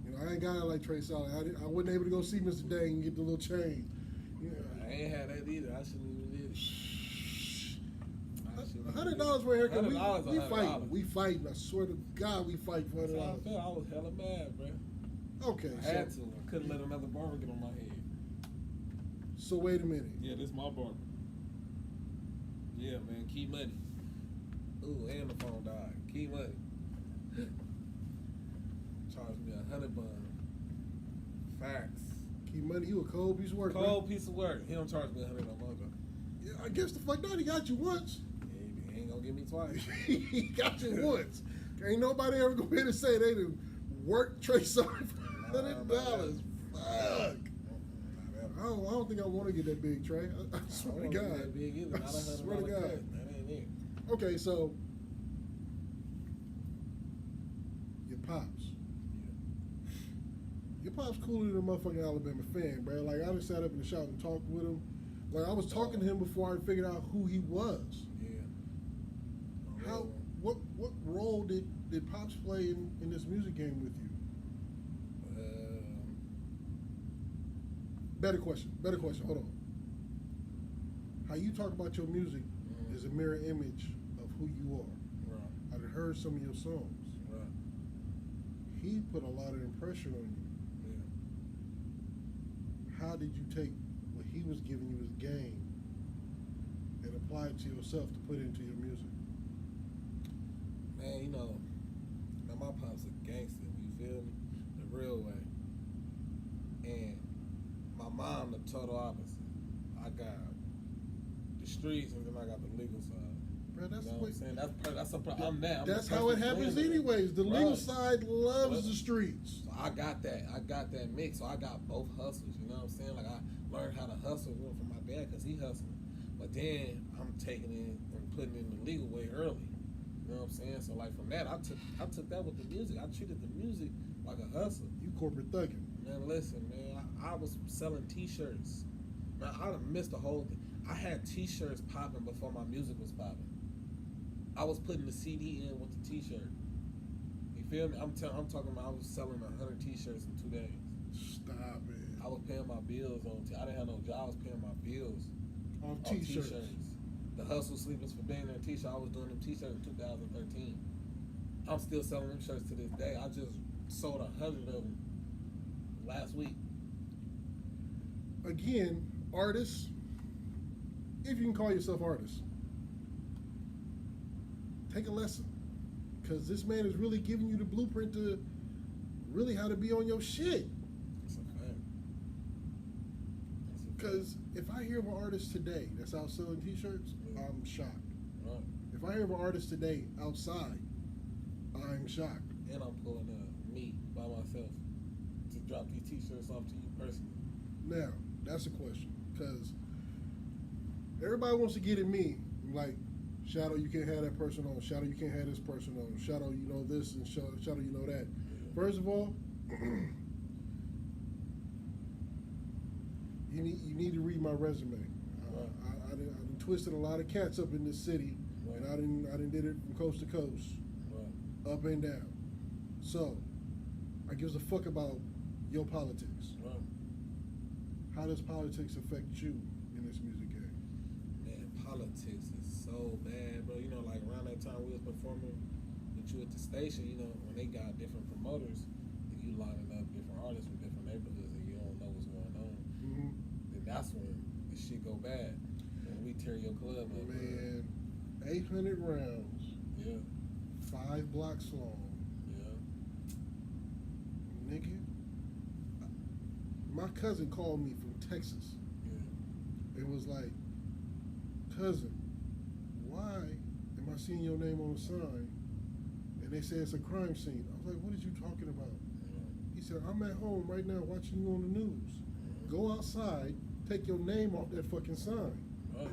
You know, I ain't got it like Trey Solid. I wasn't able to go see Mr. Dang and get the little chain. You know, I ain't had that either. I shouldn't even did it. $100 for a haircut. $100 We $100. fighting. We fighting. I swear to God, we fight for That's how I $100. felt. I was hella mad, bro. Okay, I had to. I couldn't let another barber get on my head. so wait a minute. Yeah, this my barber. Yeah, man. Key Money. Ooh, and the phone died. Key Money. Charged me $100. Facts. Key Money, you a cold piece of work, Cold piece of work. He don't charge me $100 no more, though. Yeah, I guess the fuck not. He got you once. Yeah, he ain't gonna get me twice. He got you once. Ain't nobody ever gonna be able to say they didn't work Trey Solid for $100. Fuck. I don't think I want to get that big, Trey. I swear to God. That big either. Not I $100 swear to God. cut. That ain't it. Okay, so your pops. Your pops cooler than a motherfucking Alabama fan, bro. Like I just sat up in the shop and talked with him. Like I was talking to him before I figured out who he was. Yeah. How? What role did Pops play in this music game with you? Better question. Hold on. How you talk about your music is a mirror image of who you are. Right. I've heard some of your songs. Right. He put a lot of impression on you. Yeah. How did you take what he was giving you as game and apply it to yourself to put into your music? Man, you know, man, my pop's a gangster. You feel me? The real way. And my mom, the total opposite. I got the streets, and then I got the legal side. Bro, that's You know the what way. I'm saying? I'm that. That's how it happens, anyways. The Right. legal side loves Right. the streets. So I got that mix. So I got both hustles. You know what I'm saying? Like I learned how to hustle from my dad because he hustled. But then I'm taking it and putting it in the legal way early. You know what I'm saying? So like from that, I took that with the music. I treated the music like a hustle. You corporate thugging. Man, listen, man. I was selling T-shirts. Man, I done missed the whole thing. I had T-shirts popping before my music was popping. I was putting the CD in with the T-shirt. You feel me? I'm talking about I was selling 100 T-shirts in 2 days. Stop it. I was paying my bills on. I didn't have no job. I was paying my bills On on T-shirts. The Hustle Sleepers for being there T-shirt. I was doing them T-shirts in 2013. I'm still selling them shirts to this day. I just sold 100 of them last week. Again, artists, if you can call yourself artists, take a lesson. Because this man is really giving you the blueprint to really how to be on your shit. That's a fact. Because if I hear of an artist today that's out selling T-shirts, I'm shocked. Right. If I hear of an artist today outside, I'm shocked. And I'm pulling me by myself to drop these T-shirts off to you personally. Now, that's a question. Because everybody wants to get at me, like, Shadow, you can't have that person on. Shadow, you can't have this person on. Shadow, you know this, and Shadow, you know that. First of all, you need to read my resume. I done twisted a lot of cats up in this city, Right. and I didn't did it from coast to coast, Right. up and down. So, I gives a fuck about your politics. Right. How does politics affect you in this music game? Man, politics is so bad, bro. You know, like around that time we was performing with you at the station, you know, when they got different promoters and you lining up different artists from different neighborhoods and you don't know what's going on, Mm-hmm. then that's when the shit go bad. When we tear your club up. Man, 800 rounds, Yeah, 5 blocks long. yeah. Nigga, my cousin called me from Texas. Yeah. It was like, cousin, why am I seeing your name on the sign? And they say it's a crime scene. I was like, what are you talking about? He said, I'm at home right now watching you on the news. Go outside, take your name off that fucking sign. Right.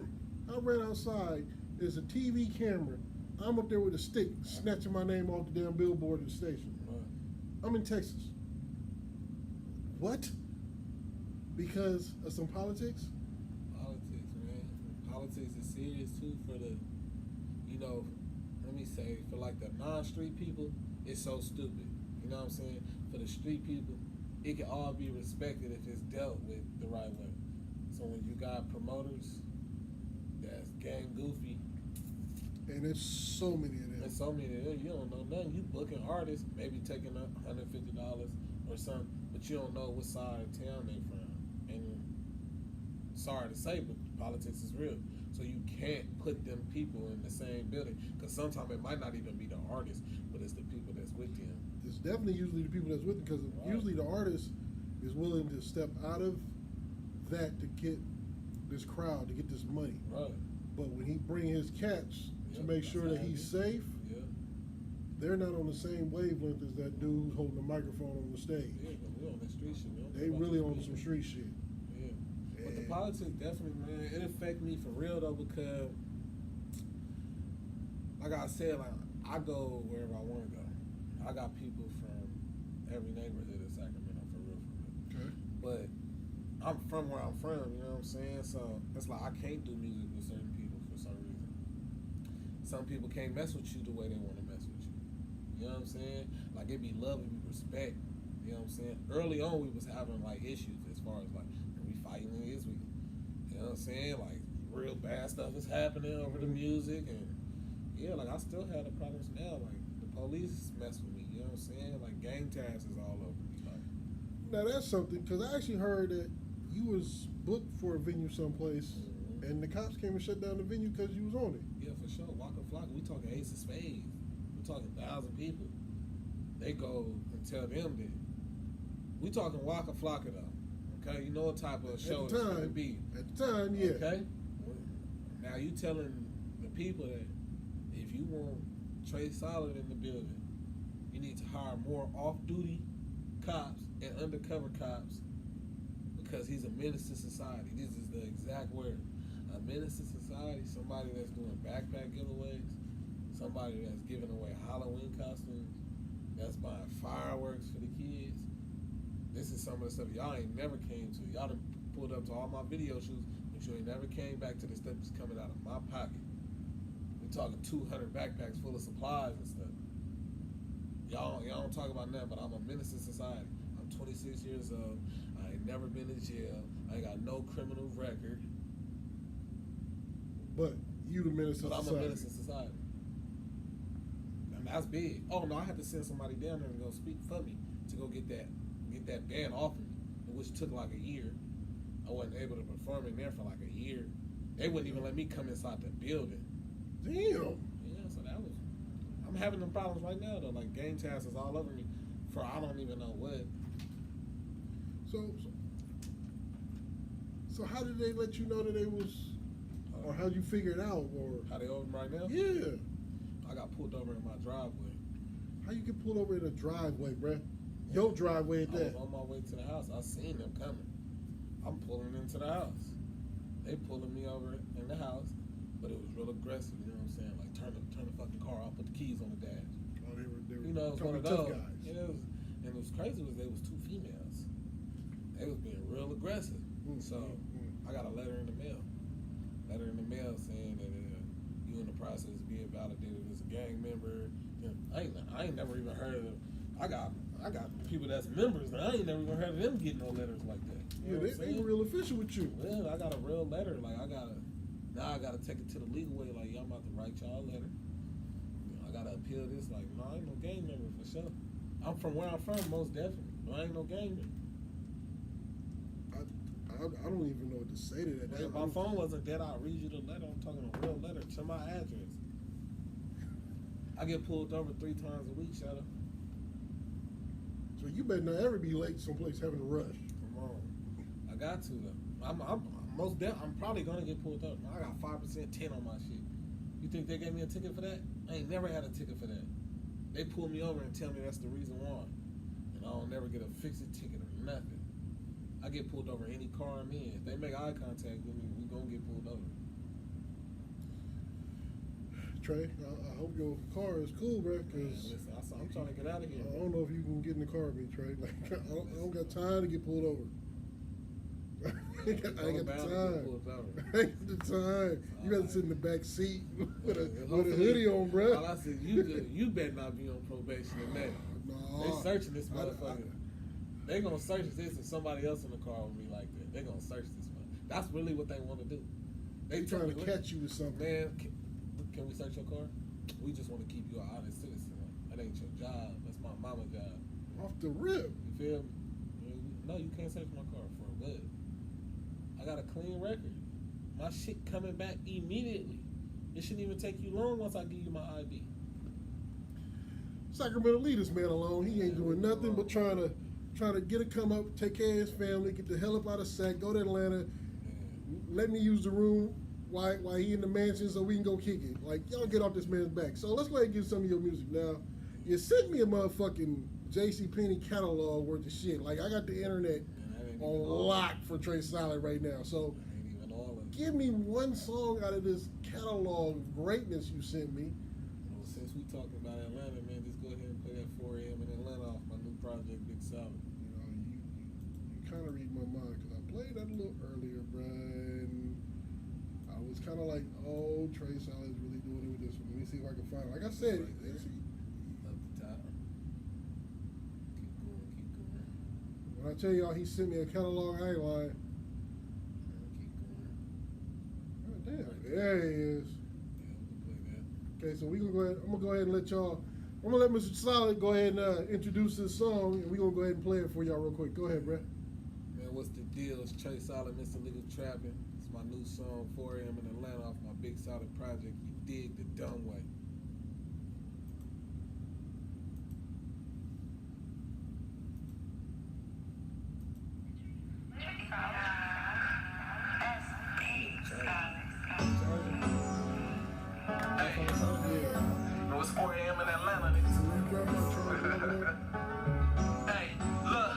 I ran outside, there's a TV camera. I'm up there with a stick, snatching my name off the damn billboard of the station. Right. I'm in Texas. What? Because of some politics? Politics, man. Politics is serious too for the, you know, let me say, for like the non-street people, it's so stupid. You know what I'm saying? For the street people, it can all be respected if it's dealt with the right way. So when you got promoters that's gang goofy, And there's so many of them. and so many of them, you don't know nothing. You booking artists, maybe taking $150 or something, but you don't know what side of town they from. And sorry to say, but politics is real. So you can't put them people in the same building, because sometimes it might not even be the artist, but it's the people that's with them. It's definitely usually the people that's with them, because Right. usually the artist is willing to step out of that to get this crowd, to get this money. Right. But when he bring his cats to Yep, make that's sure how that it he's is. safe, Yeah. they're not on the same wavelength as that dude who's holding the microphone on the stage. Yeah, but we on that street shit. We don't They care about really the on street some shit. street shit. Yeah. But the And- politics definitely, man, it affect me for real though, because like I said, like I go wherever I want to go. I got people from every neighborhood in Sacramento for real, for real. Okay. But I'm from where I'm from, you know what I'm saying? So it's like I can't do music with certain people for some reason. Some people can't mess with you the way they want to mess with you. You know what I'm saying? Like it be love, it be respect. You know what I'm saying? Early on, we was having like issues as far as like we fighting is we, you know what I'm saying? Like real bad stuff is happening over the music, and yeah, like I still have the problems now. Like the police mess with me. You know what I'm saying? Like gang tags is all over me. Like Now that's something, because I actually heard that you was booked for a venue someplace, Mhm. and the cops came and shut down the venue because you was on it. yeah, for sure. Waka Flocka, we talking Ace of Spades. We talking 1,000 people. They go and tell them that. We talking Waka Flocka though. Okay, you know what type of show At it's the gonna time, be. at the time, yeah. Okay. Now you telling the people that if you want Trey Solid in the building, you need to hire more off-duty cops and undercover cops because he's a menace to society. This is the exact word. A menace to society. Somebody that's doing backpack giveaways. Somebody that's giving away Halloween costumes. That's buying fireworks for the kids. This is some of the stuff y'all ain't never came to. Y'all done pulled up to all my video shoots, but you ain't never came back to the stuff that's coming out of my pocket. We talking 200 backpacks full of supplies and stuff. Y'all don't talk about that, but I'm a menace to society. I'm 26 years old. I ain't never been to jail. I ain't got no criminal record. But you the menace to But I'm a society. menace to society. And that's big. Oh no, I had to send somebody down there to go speak for me to go get that ban off of me, which took like a year. I wasn't able to perform in there for like a year. They wouldn't even let me come inside the building. Damn. Yeah, so that was. I'm having them problems right now though. Like gang tasks is all over me for I don't even know what. So how did they let you know that they was, or how you figure it out, or How they over me right now? yeah, I got pulled over in my driveway. how you get pulled over in a driveway, bruh? Your driveway at I that. was on my way to the house. I seen them coming. I'm pulling into the house. They pulling me over in the house, but it was real aggressive. You know what I'm saying? Like turn the fucking car off, put the keys on the dash. Oh, they were You know, it was one of tough those. guys. Yeah, and it was crazy was they was two females. They was being real aggressive. So I got a letter in the mail. letter in the mail saying that you in the process of being validated as a gang member. I ain't never even heard of. I got people that's members, and I ain't never even heard of them getting no letters like that. You know they real official with you. Well, I got a real letter. Like I gotta take it to the legal way. Like, I'm about to write y'all a letter. I gotta appeal this. Like, no, I ain't no gang member for sure. I'm from where I'm from, most definitely. No, I ain't no gang member. I don't even know what to say to that. If my phone wasn't dead, I'd read you the letter. I'm talking a real letter to my address. I get pulled over 3 times a week, Shadow. So you better not ever be late someplace having to rush. Come on. I got to, though. I'm probably going to get pulled up. I got 5% 10 on my shit. You think they gave me a ticket for that? I ain't never had a ticket for that. They pull me over and tell me that's the reason why. And I don't never get a fixed ticket or nothing. I get pulled over any car I'm in. If they make eye contact with me, we gonna get pulled over. Trey, I hope your car is cool, bro. Cause I'm trying to get out of here. I don't know if you can get in the car with me, Trey. Like, I don't got time to get pulled over. I ain't got the time. I ain't got the time. You gotta sit in the back seat with a hoodie on, bro. All I said, you better not be on probation today. No. They searching this motherfucker. They gonna search this if somebody else in the car with me like that. They gonna search this one. That's really what they want to do. They trying to catch you with something. Man, can we search your car? We just want to keep you an honest citizen. That ain't your job. That's my mama's job. Off the rip. You feel me? No, you can't search my car for a good. I got a clean record. My shit coming back immediately. It shouldn't even take you long once I give you my ID. Sacramento, leave this man alone. He ain't doing nothing but trying to get a come up, take care of his family, get the hell up out of Sac, go to Atlanta, let me use the room while he in the mansion so we can go kick it. Like, y'all get off this man's back. So let's go ahead and get some of your music now. You sent me a motherfucking JCPenney catalog worth of shit. Like, I got the internet on lock for Trey Solid right now. So give me one song out of this catalog of greatness you sent me. Well, since we talking about Atlanta, man, just go ahead and play that 4 a.m. in Atlanta off my new project, Big Solid. You know, you kind of read my mind because I played that a little earlier, bruh, and I was kind of like, oh, Trey Solid's really doing it with this one. Let me see if I can find it. Like I said, up the top. Keep going. When I tell y'all he sent me a catalog, I ain't lying. Keep going. Oh, damn, there he is. Yeah, we can play that. Okay, so I'm gonna go ahead and let y'all. I'm gonna let Mr. Solid go ahead and introduce this song, and we're gonna go ahead and play it for y'all real quick. Go ahead, bro. Man, what's the deal? It's Trey Solid, Mr. Legal Trapping. It's my new song, 4 a.m. in Atlanta, off my Big Solid project. You dig the dumb way. It was 4 a.m. in Atlanta. Hey, look.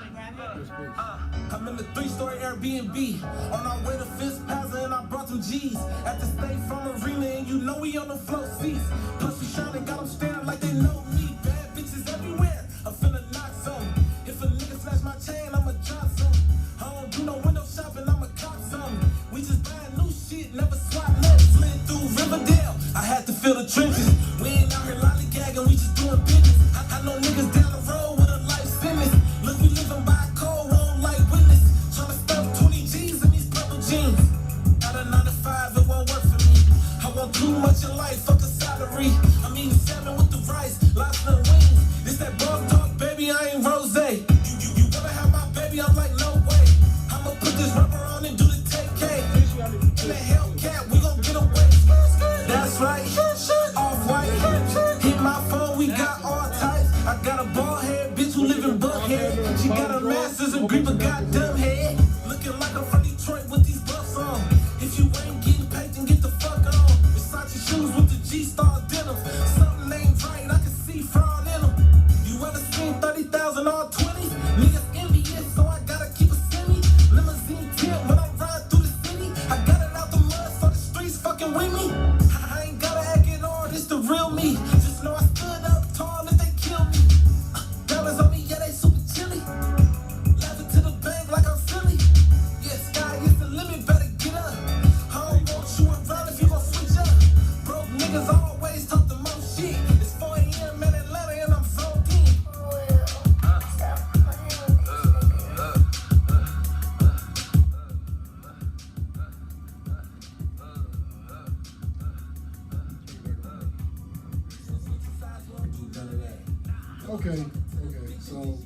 I'm in the 3-story Airbnb. On our way to Fitzpatrick, and I brought some G's. At the State Farm Arena, and you know we on the flow seats. Plus we shining, got them staring like they know me. Bad bitches everywhere. I'm finna knock some. If a nigga snatch my chain, I'ma drop some. I don't do no window shopping, I'ma cop some. We just buying new shit, never swap notes. Slid through Riverdale, I had to fill the trenches. We ain't out here lollygagging, we just doing business. I know niggas down the road with a life sentence. Look, we living by code, won't like witness. Tryna stuff 20 G's in these purple jeans. Out of 9 to 5, it won't work for me. I want too much in life, fuck a salary. I'm eating salmon with the rice, lobster and wings. This that broad talk, baby, I ain't rose. You gotta have my baby, I'm like, no way. I'ma put this rubber on and do the take-K. In the Hellcat, we gon' get away. That's right, off-white. Hit my phone, we got all types. I got a bald head bitch who live in Buckhead. She got her masters and grip a goddamn head. Looking like I'm from Detroit with these buffs on. If you ain't getting paid, then get the fuck on. Versace shoes with the G-Star denim. Something ain't right, I can see fraud in them. You ever seen 30,000 all 20s? Niggas envious, so I gotta keep a semi. Limousine tip when I ride through the city. I got it out the mud for the streets fucking with me. I ain't gotta act it on, it's the real me. Just know I stood up tall if they kill me. Dollars on me, yeah, they super chilly. Laughing to the bank like Okay. So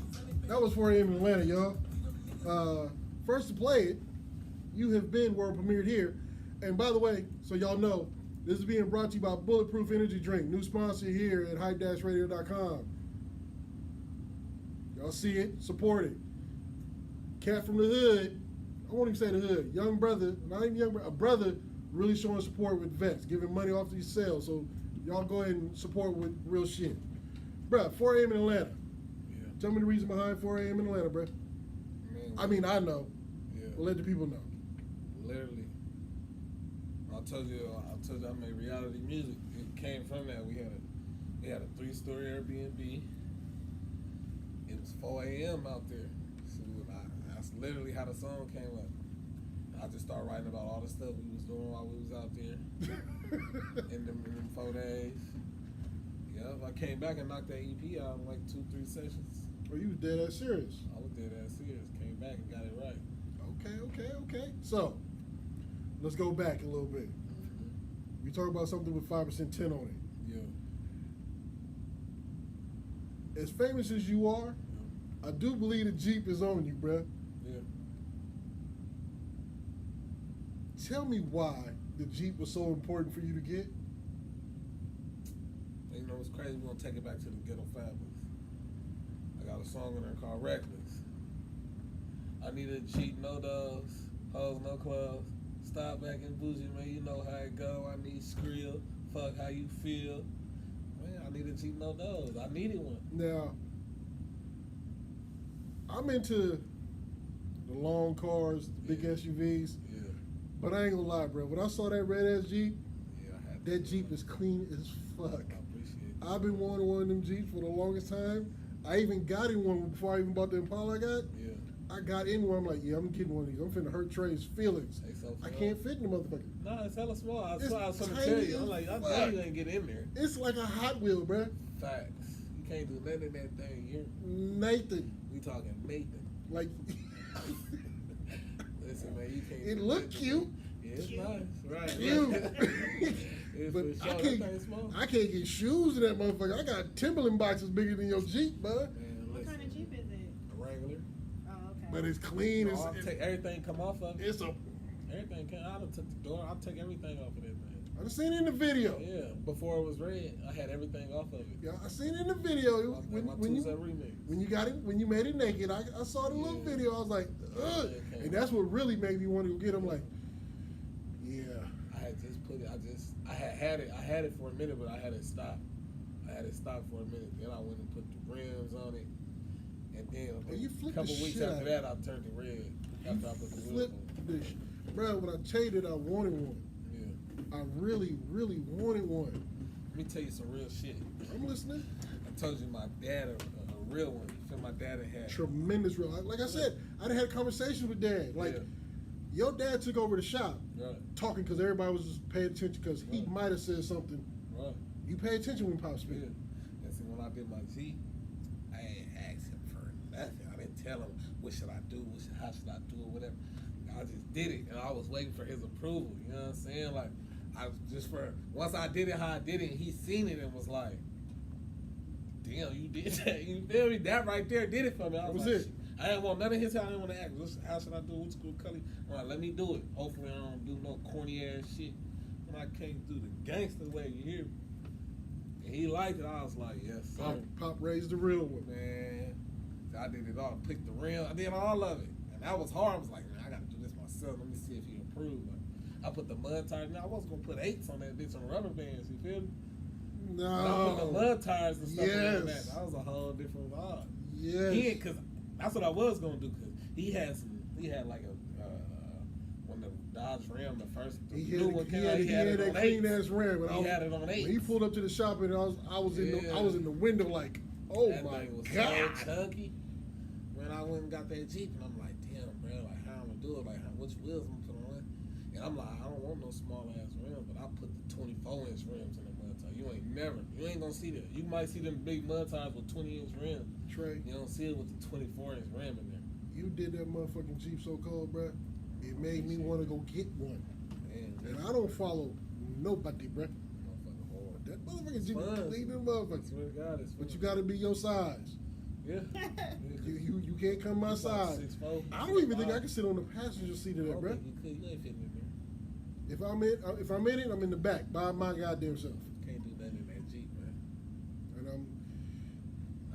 that was 4 a.m. in Atlanta, y'all. First to play it, You Have Been world premiered here. And by the way, so y'all know, this is being brought to you by Bulletproof Energy Drink, new sponsor here at hype-radio.com. Y'all see it, support it. Cat from the hood, I won't even say the hood, young brother, not even young brother, a brother really showing support with vets, giving money off these sales. So y'all go ahead and support with real shit. Bruh, 4 a.m. in Atlanta. Yeah. Tell me the reason behind 4 a.m. in Atlanta, bruh. Man, I know. Yeah. But let the people know. Literally. I told you I made reality music. It came from that. We had a 3-story Airbnb. It was 4 a.m. out there. So that's literally how the song came up. I just started writing about all the stuff we was doing while we was out there in them 4 days. Yep, I came back and knocked that EP out in like 2-3 sessions. Oh, you was dead ass serious. I was dead ass serious. Came back and got it right. Okay. So, let's go back a little bit. You talk about something with 5% tin on it. Yeah. As famous as you are, I do believe the Jeep is on you, bruh. Yeah. Tell me why the Jeep was so important for you to get. You know what's crazy? We're gonna take it back to the Ghetto Fabulous. I got a song in there called Reckless. I need a Jeep, no dogs, hoes, no clubs. Stop back and bougie, man. You know how it go. I need Skrill. Fuck how you feel. Man, I need a Jeep, no dogs. I needed one. Now, I'm into the long cars, the big SUVs, Yeah. but I ain't gonna lie, bro. When I saw that red ass Jeep, Yeah, I had that Jeep is clean as fuck. I appreciate it. I've been wanting one of them Jeeps for the longest time. I even got in one before I even bought the Impala I got. Yeah. I got in one, I'm like, yeah, I'm getting one of these. I'm finna hurt Trey's feelings. They so I fun. can't fit in the motherfucker. Nah, it's hella small. I It's was trying to tiny tell you. as I'm like, I know fuck. you ain't get in there. It's like a Hot Wheel, bruh. Facts. You can't do nothing in that thing here. Nathan. We talking Nathan. Like, Listen, man, you can't. it do look nothing. cute. Yeah, it's nice, right? Cute. It's But for sure. I That thing small. can't get shoes in that motherfucker. I got Timberland boxes bigger than your Jeep, bud. Man, What listen, kind of Jeep is it? a Wrangler. Oh, okay. But it's clean. No, I'll take everything come off of it. It's a. Everything came. I done took the door. I'll take everything off of that thing. I done seen it in the video. Yeah, before it was red, I had everything off of it. Yeah, I seen it in the video. My When you remix. when you got it, when you made it naked, I saw the little Yeah. video. I was like, ugh. Yeah, And that's what really made me want to go get them. Like, yeah. I had just put it. I had it for a minute, but I had it stopped. I had it stopped for a minute. Then I went and put the rims on it, and then Oh, you a flipped couple the weeks shit after out. that, I turned it red. You After I put the wheels flip on. this, bro. When I traded, I wanted one. Yeah. I really, really wanted one. Let me tell you some real shit. I'm listening. I told you my dad a real one. You feel my dad had. Tremendous real. Like I said, I done had conversations with Dad. Like, Yeah. your dad took over the shop, Right. talking because everybody was just paying attention because he Right. might have said something. Right. You pay attention when Pop Yeah. speak. And see, when I did my Jeep, I ain't asked him for nothing. I didn't tell him what should I do, how should I do it, whatever. I just did it, and I was waiting for his approval. You know what I'm saying? Like, once I did it how I did it, and he seen it and was like, "Damn, you did that." You feel me? That right there did it for me. I That was was like, it. "Shit." I didn't want none of his. I didn't want to ask. How should I do it? What's good color? I'm like, let me do it. Hopefully, I don't do no corny ass shit. And I can't do the gangster way. You hear me? And he liked it. I was like, yes, sir. Pop raised the real one. Man, I did it all. Picked the rim. I did all of it. And that was hard. I was like, man, I got to do this myself. Let me see if he approved. Like, I put the mud tires. Now, I wasn't going to put 8s on that bitch on rubber bands. You feel me? But I put the No. mud tires and stuff on Yes. that. That was a whole different vibe. Yes. Because that's what I was going to do. Because he had like a, when the Dodge Ram, the first, the He new had, one he came had, out, he had it that on clean 8s. ass ram. He had it on When 8s. he pulled up to the shop and I was in the window like, oh That my thing was god. so chunky. When I went and got that Jeep, and I'm like, damn, bro, like how I'm gonna do it? Like, which wheels I'm gonna put on it? And I'm like, I don't want no small ass rims, but I put the 24-inch rims in the mud tire. You ain't gonna see that. You might see them big mud tires with 20-inch rims. Trey, You don't see it with the 24-inch rim in there. you did that motherfucking Jeep so cold, bruh. It made me want to go get one. Man, And I don't follow nobody, bruh. motherfucking hard. That motherfucker Jeep Fun. clean them I motherfuckers. swear to God, it's fun. But you gotta be your size. Yeah. You can't come my size. 6'4". I don't even think I can sit on the passenger seat of that, bro. You could. You ain't fitting in there. If I'm in it, I'm in the back by my goddamn self. Can't do nothing in that Jeep, man. And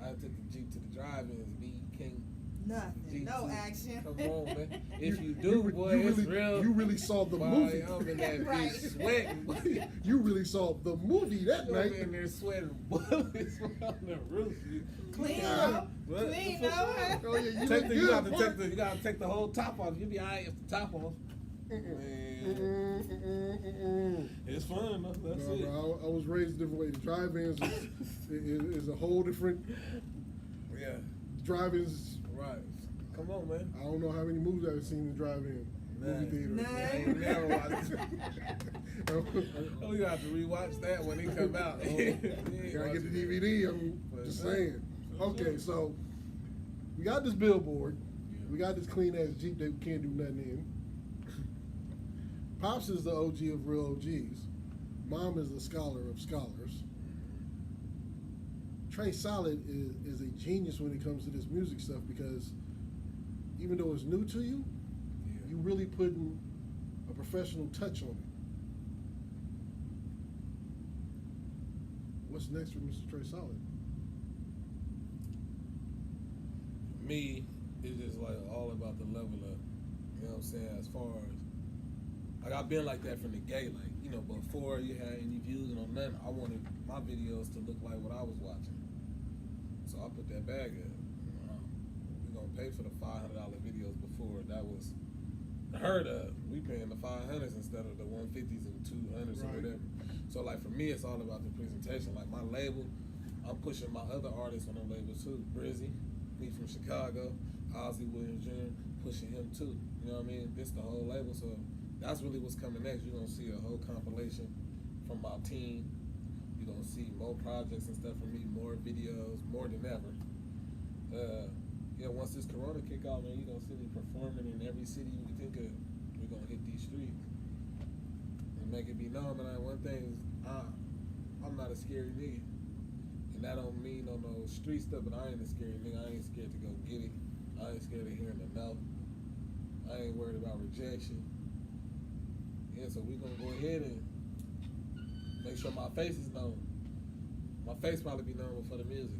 I took the Jeep to the drive-ins. B, you can't. Nothing. Jeep No to- action. Come on, man. If you do, boy, it's really, real. You really saw the Boy, movie. I'm in that Right. bitch sweating. You really saw the movie that I'm night. in there sweating bullets on the roof. Clean Yeah. up. What? Clean For up. Oh yeah, you Take look the, you good, got to boy. take the, you got to take the whole top off. You be alright if the top off. Man, it's fun. Though. That's No, it. bro, I was raised a different way. The drive-ins is a whole different Yeah, drive-ins. right. Come on, man. I don't know how many movies I've seen in the drive-in movie theater. None. I ain't never watched it. Oh, you have to rewatch that when it come out. Gotta get the DVD. I'm For just sure. saying. For Okay, sure. so we got this billboard. Yeah. We got this clean ass Jeep that we can't do nothing in. Pops is the OG of real OGs. Mom is the scholar of scholars. Trey Solid is a genius when it comes to this music stuff because even though it's new to you, Yeah. you really putting a professional touch on it. What's next for Mr. Trey Solid? Me, it's just like all about the level up. You know what I'm saying? As far as like I've been like that from the gate, like you know, before you had any views and on nothing, I wanted my videos to look like what I was watching. So I put that bag in. We're gonna pay for the $500 videos before that was heard of. We paying the 500s instead of the 150s and 200s or Right. whatever. So like for me, it's all about the presentation. Like my label, I'm pushing my other artists on the label too. Brizzy, me from Chicago, Ozzy Williams Jr., pushing him too. You know what I mean? This the whole label, so that's really what's coming next. You're gonna see a whole compilation from my team. You're gonna see more projects and stuff from me, more videos, more than ever. Yeah, once this Corona kick off, man, you're gonna see me performing in every city you can think of. We're gonna hit these streets and make it be known. But one thing is, I'm not a scary nigga. And that don't mean no street stuff, but I ain't a scary nigga. I ain't scared to go get it. I ain't scared of hearing a no. I ain't worried about rejection. Yeah, so we gonna go ahead and make sure my face is known. My face probably be known before the music.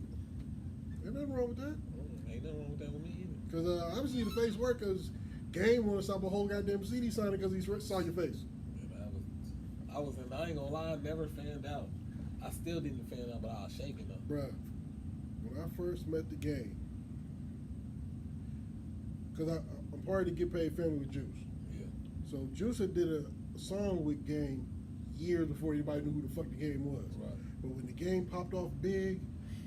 Ain't nothing wrong with that. Ain't nothing wrong with that with me either. Because obviously the face work because Game want to stop a whole goddamn CD signing because he saw your face. I ain't gonna lie, I never fanned out. I still didn't fan out, but I was shaking up. Bruh, when I first met the Game, because I'm part of the Get Paid family with Juice. Yeah. So Juice had did a song with Game years before anybody knew who the fuck the Game was. Right. But when the Game popped off big,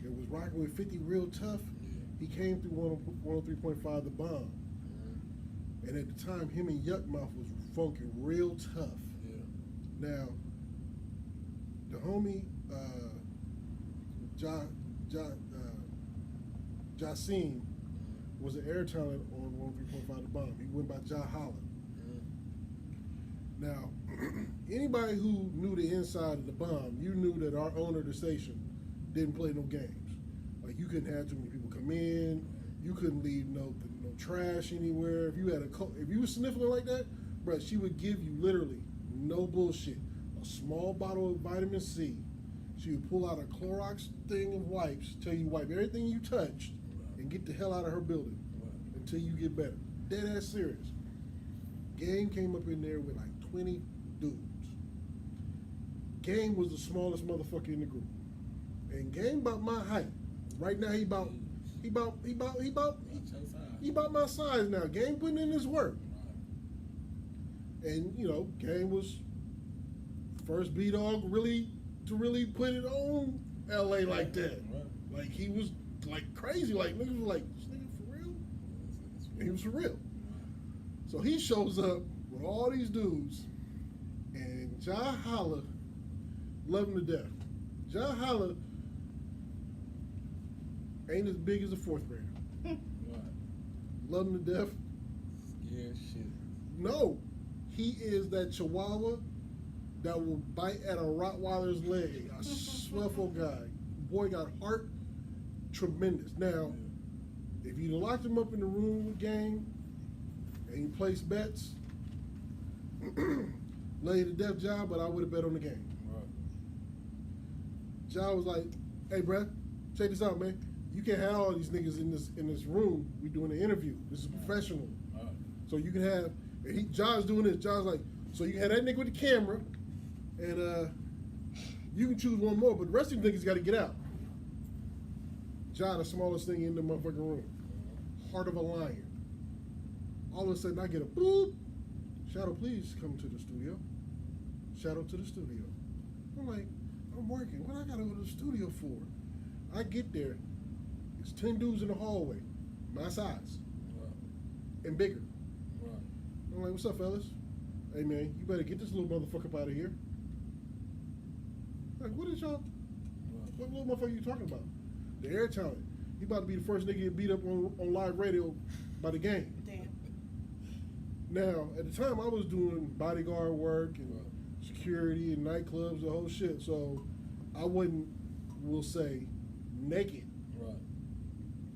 it was rocking with 50 real tough. Yeah. He came through 103.5 The Bomb. Mm-hmm. And at the time, him and Yuckmouth was funking real tough. Yeah. Now, the homie Jasim was an air talent on 103.5 The Bomb. He went by Ja Holla. Mm-hmm. Now, anybody who knew the inside of The Bomb, you knew that our owner of the station didn't play no games. Like, you couldn't have too many people come in. You couldn't leave no trash anywhere. If you had if you was sniffling like that, bruh, she would give you literally no bullshit a small bottle of vitamin C. She would pull out a Clorox thing of wipes, tell you wipe everything you touched, and get the hell out of her building until you get better. Dead ass serious. Game came up in there with like 20 dudes. Game was the smallest motherfucker in the group, and Game about my height. Right now he about my size now. Game putting in his work. And you know, Game was first B-Dog to really put it on LA like that. Like he was like crazy. Like niggas was like, this nigga for real? And he was for real. So he shows up with all these dudes, and Ja Holla love him to death. Ja Holla ain't as big as a fourth grader. Love him to death. Scared shit. No, he is that Chihuahua that will bite at a Rottweiler's leg. I swear for God. Boy got heart tremendous. Now, if you'd locked him up in the room with game and you placed bets, lay to death job, but I would have bet on the game. Right. Ja was like, hey, bruh, check this out, man. You can't have all these niggas in this room. We doing an interview. This is professional. Right. So you can have, and Ja's doing this. Ja's like, so you can have that nigga with the camera, and you can choose one more, but the rest of the niggas got to get out. Ja, the smallest thing in the motherfucking room. Heart of a lion. All of a sudden, I get a boop. Shadow, please come to the studio. Shadow to the studio. I'm like, I'm working. What I gotta go to the studio for? I get there. It's 10 dudes in the hallway, my size, Right. and bigger. Right. I'm like, what's up, fellas? Hey, man, you better get this little motherfucker up out of here. Like, what is y'all? What little motherfucker you talking about? The air talent. He about to be the first nigga to get beat up on live radio by the game. Damn. Now, at the time, I was doing bodyguard work and security and nightclubs, the whole shit. So I wouldn't, we'll say, naked. Right.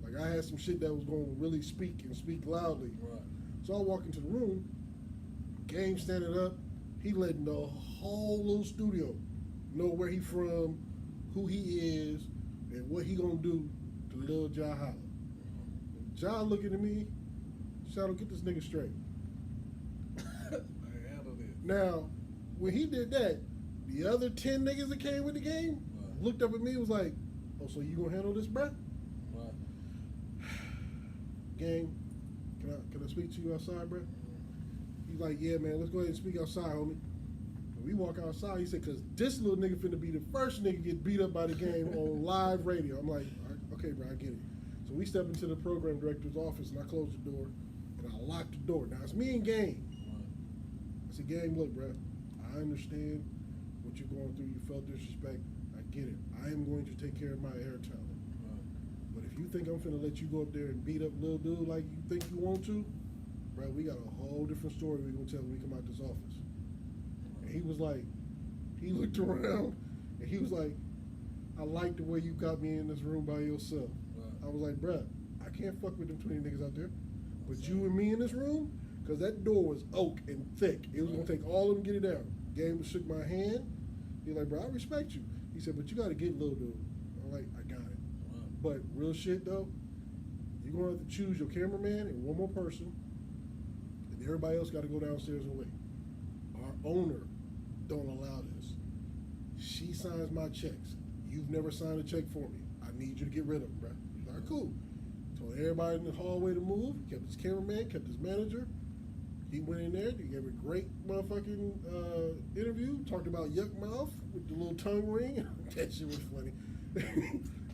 Like I had some shit that was going to really speak and speak loudly. Right. So I walk into the room, Game standing up, he letting the whole little studio know where he from, who he is, and what he gonna do to Lil Ja Holla. Ja looking at me, Shadow, get this nigga straight. I handled it. Now, when he did that, the other 10 niggas that came with the game Right. looked up at me and was like, oh, so you gonna handle this, bruh? Right. Gang, can I speak to you outside, bruh? He's like, yeah, man, let's go ahead and speak outside, homie. When we walk outside, he said, because this little nigga finna be the first nigga get beat up by the game on live radio. I'm like, okay, bro, I get it. So we step into the program director's office, and I close the door, and I lock the door. Now, it's me and Game. I said, Game, look, bro, I understand what you're going through. You felt disrespect. I get it. I am going to take care of my air talent. But if you think I'm finna let you go up there and beat up little dude like you think you want to, bro, we got a whole different story we're gonna tell when we come out this office. And he was like, he looked around and he was like, I like the way you got me in this room by yourself. Right. I was like, bruh, I can't fuck with them 20 niggas out there. But you and me in this room, because that door was oak and thick. It was gonna take all of them to get it down. Game shook my hand. He like, bro, I respect you. He said, but you gotta get little dude. I'm like, I got it. But real shit though, you're gonna have to choose your cameraman and one more person, and everybody else got to go downstairs and wait. Our owner don't allow this. She signs my checks. You've never signed a check for me. I need you to get rid of him, bro. He's like, cool. Told everybody in the hallway to move. Kept his cameraman, kept his manager. He went in there. He gave a great motherfucking interview. Talked about yuck mouth with the little tongue ring. That shit was funny.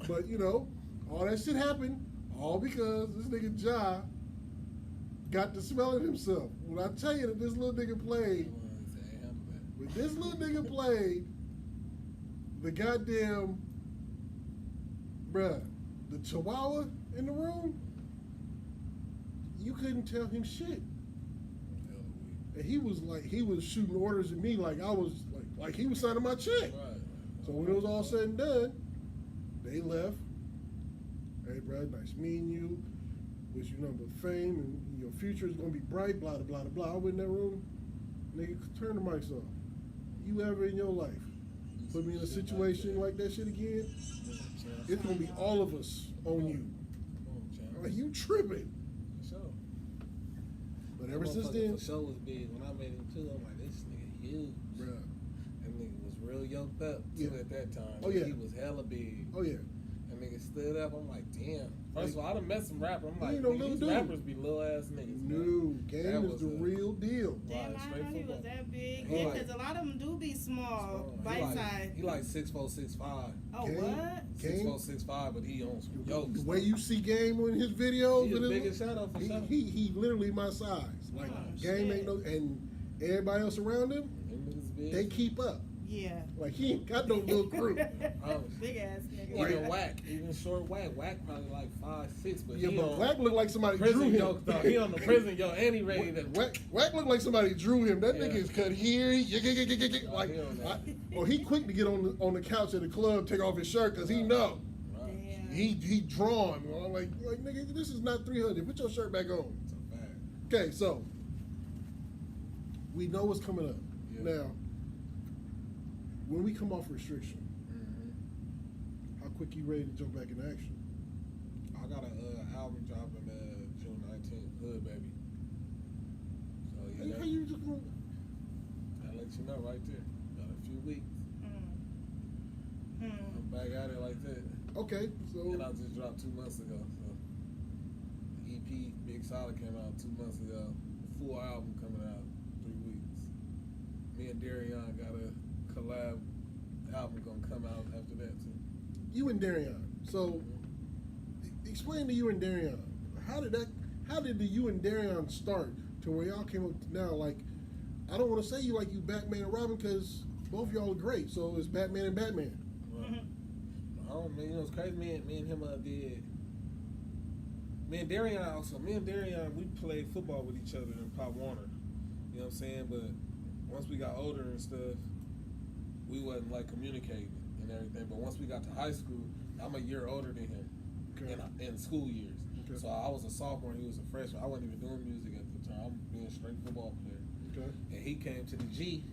But you know, all that shit happened all because this nigga Ja got to smelling himself. When I tell you that this little nigga played, when this little nigga played, the goddamn, bruh, the chihuahua in the room, you couldn't tell him shit. And he was shooting orders at me like I was like he was signing my check. Right. So when it was all said and done, they left. Hey, bro, nice meeting you. Wish you nothing but fame and your future is gonna be bright. Blah blah blah blah. I went in that room, nigga, turn the mics off. You ever in your life put me in a situation like that shit again? It's gonna be all of us on you. Like, you tripping? For sure. But ever since then, For sure was big. When I met him too, I'm like, this nigga huge. bruh. That nigga was real yoked up too Yeah. at that time. Oh, yeah. He was hella big. Oh yeah. That nigga stood up. I'm like, damn. First of all, I done met some rappers. I'm He like, ain't no nigga, little these dude. rappers be little ass niggas. man. No, That Game is was the a- real deal. Damn, Right, I straight didn't know he football. was that big. He Yeah, like- because a lot of them do be small, He bite like, size. He like 6'4", 6'5". Oh, Game- what? Game- 6'4", 6'5", but he on some The yokes. way you see Game on his videos, He as and big as Shadow for sure. he literally my size. Like Oh, Game shit. ain't no, and everybody else around him, Them niggas big. they keep up. Yeah. Like he ain't got no little crew. Oh, Big ass nigga. even Whack, even short Whack. Whack probably like 5'6", but Yeah, he but on Wack look like somebody drew prison him. yoke though. He on the prison yoke, and he ready to. Wack look like somebody drew him. That Yeah. nigga is cut here. Like, he on that. or he quick to get on the couch at the club, take off his shirt because he know Right. Damn. he drawn. You know, like nigga, this is not 300. Put your shirt back on. It's a fact. Okay, so we know what's coming up. Yeah. Now, when we come off restriction, Mm-hmm. how quick you ready to jump back into action? I got a album dropping June 19th, Hood Baby. So yeah, How you just gonna? I'll let you know right there. Got a few weeks. Mm. I'm back at it like that. Okay, so And I just dropped 2 months ago. So EP Big Solid came out 2 months ago. Full album coming out 3 weeks. Me and Darion got a collab album gonna come out after that too. you and Darion. So explain to you and Darion. How did the you and Darion start to where y'all came up to now? Like, I don't want to say you like you Batman and Robin because both y'all are great. So it's Batman and Batman. Right. I don't mean, you know, it's crazy. Me and him did. Me and Darion, we played football with each other in Pop Warner. You know what I'm saying? But once we got older and stuff, we wasn't like communicating and everything. But once we got to high school, I'm a year older than him in school years. Okay. So I was a sophomore, he was a freshman. I wasn't even doing music at the time. I'm being a straight football player. Okay. And he came to the G,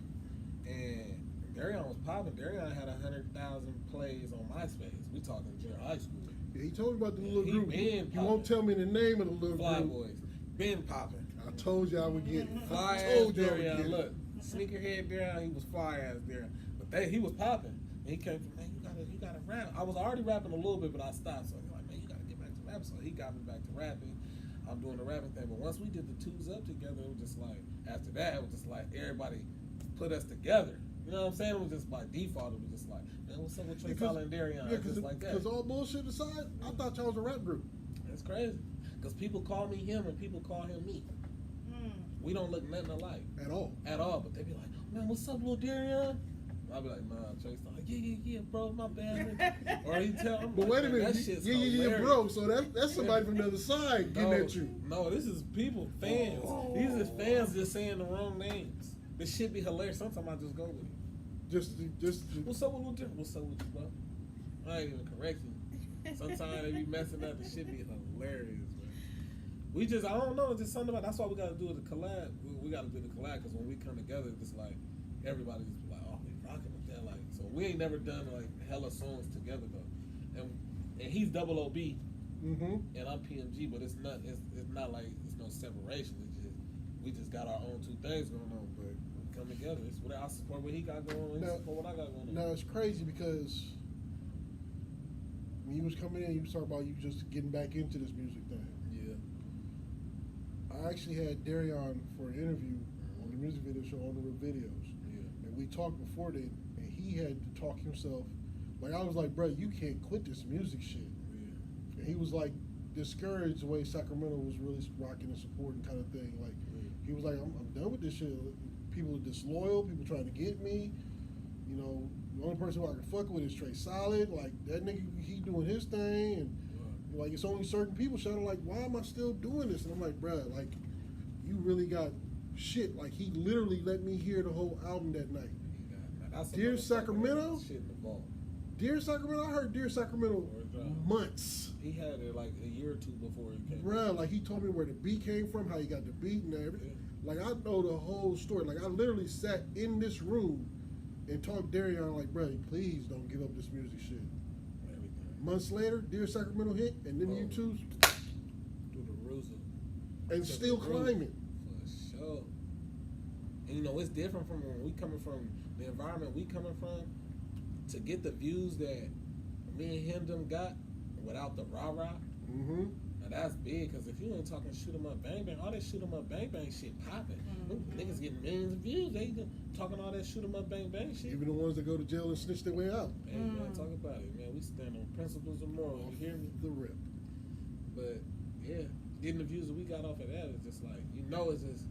and Darion was popping. Darion had 100,000 plays on MySpace. We talking junior high school. Yeah, he told me about the little He group. been You popping. won't tell me the name of the little Fly group. Boys, been popping. I told you I would get it. Fly I ass told you I would Darion. get it. Look, sneakerhead Darion, he was fly ass Darion. But he was popping. And he came from, man, you gotta rap. I was already rapping a little bit, but I stopped. So he's like, man, you gotta get back to rapping. So he got me back to rapping. I'm doing the rapping thing. But once we did the Twos Up together, it was just like, after that, it was just like everybody put us together. You know what I'm saying? It was just by default. It was just like, man, what's up with Trey Tyler and Darion? Yeah, Just like that. because all bullshit aside, I thought y'all was a rap group. It's crazy. Because people call me him and people call him me. We don't look nothing alike. At all. At all. But they be like, man, what's up, little Darion? I'll be like, nah, Trey's like, yeah, bro, my bad. Or he tell him, But wait a man, minute, that shit's yeah, hilarious. bro. So that's somebody from the other side getting at you. No, this is people, fans. These is fans just saying the wrong names. This shit be hilarious. Sometimes I just go with it. Just What's up with little Darion? What's up with you, bro? I ain't even correcting you. Sometimes they be messing up. The shit be hilarious, man. We just, I don't know, it's just something about, that's why we got to do the collab. We got to do the collab because when we come together, it's like, everybody just be like, oh, we rocking with that. Like, so we ain't never done like hella songs together though. And he's Double OB Mm-hmm. and I'm PMG, but it's not like, it's no separation. It's just, we just got our own two things going on, but we come together. It's what I support what he got going on, he support what I got going on. Now it's crazy because when you was coming in, you was talking about you just getting back into this music thing. Yeah. I actually had Darion for an interview on the music video show on the videos. Yeah. And we talked before then, and he had to talk himself. Like, I was like, bro, you can't quit this music shit. Yeah. And he was like discouraged the way Sacramento was really rocking and supporting kind of thing. Like, he was like, I'm done with this shit. People are disloyal, people trying to get me. You know, the only person who I can fuck with is Trey Solid. Like, that nigga, he doing his thing. And like, it's only certain people shouting like, why am I still doing this? And I'm like, bruh, like, you really got shit. Like, he literally let me hear the whole album that night. Dear Sacramento? Shit in the vault. Dear Sacramento, I heard Dear Sacramento months. He had it like a year or two before he came. Bruh, like, he told me where the beat came from, how he got the beat and everything. Like, I know the whole story. Like, I literally sat in this room and talked to Darion like, bruh, please don't give up this music shit. Everything. Months later, Dear Sacramento hit, and then you two, Through the roof. and still climbing. For sure. And you know, it's different from when we coming from the environment we coming from to get the views that me and him them got without the rah-rah. Mm-hmm. Now that's big, because if you ain't talking shoot 'em up bang bang, all that shoot 'em up bang bang shit popping. Niggas getting millions of views. They talking all that shoot 'em up bang bang shit. Even the ones that go to jail and snitch their way out. Hey man, talk about it, man. We stand on principles and morals. You hear me? The rip. But yeah, getting the views that we got off of that is just like, you know, it's just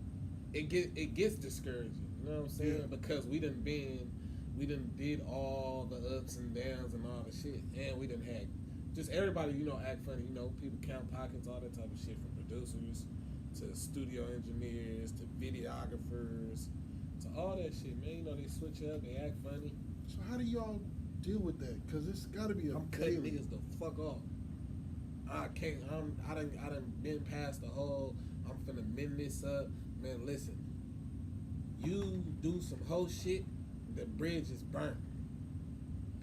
it gets discouraging. You know what I'm saying? Yeah. Because we done been we done did all the ups and downs and all the shit, and we done had just everybody, you know, act funny. You know, people count pockets, all that type of shit, from producers to studio engineers to videographers to all that shit, man. You know, they switch up, they act funny. So how do y'all deal with that? Because it's got to be a I'm cutting daily. niggas the fuck off. I can't. I done been past the whole. I'm finna mend this up, man. Listen, you do some whole shit, the bridge is burnt.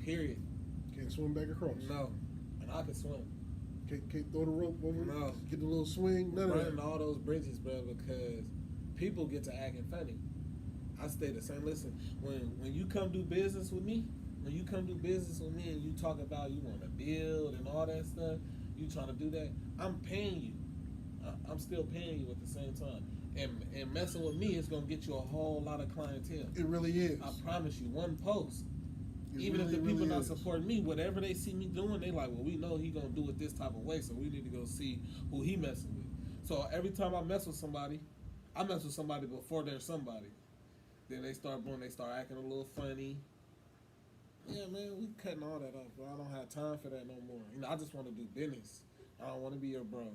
Period. Can't swim back across. No, and I can swim. Can't throw the rope over. No. Get the little swing. None of Burning that. all those bridges, bro, because people get to acting funny. I stay the same. Listen, when you come do business with me, and you talk about you want to build and all that stuff, you trying to do that, I'm paying you. I'm still paying you at the same time. And messing with me is gonna get you a whole lot of clientele. It really is. I promise you, one post. It Even really, if the people really not is. supporting me, whatever they see me doing, they like, well, we know he gonna do it this type of way, so we need to go see who he messing with. So every time I mess with somebody, I mess with somebody before they're somebody. Then they start acting a little funny. Yeah, man, we cutting all that off, bro. I don't have time for that no more. You know, I just want to do business. I don't want to be your bro.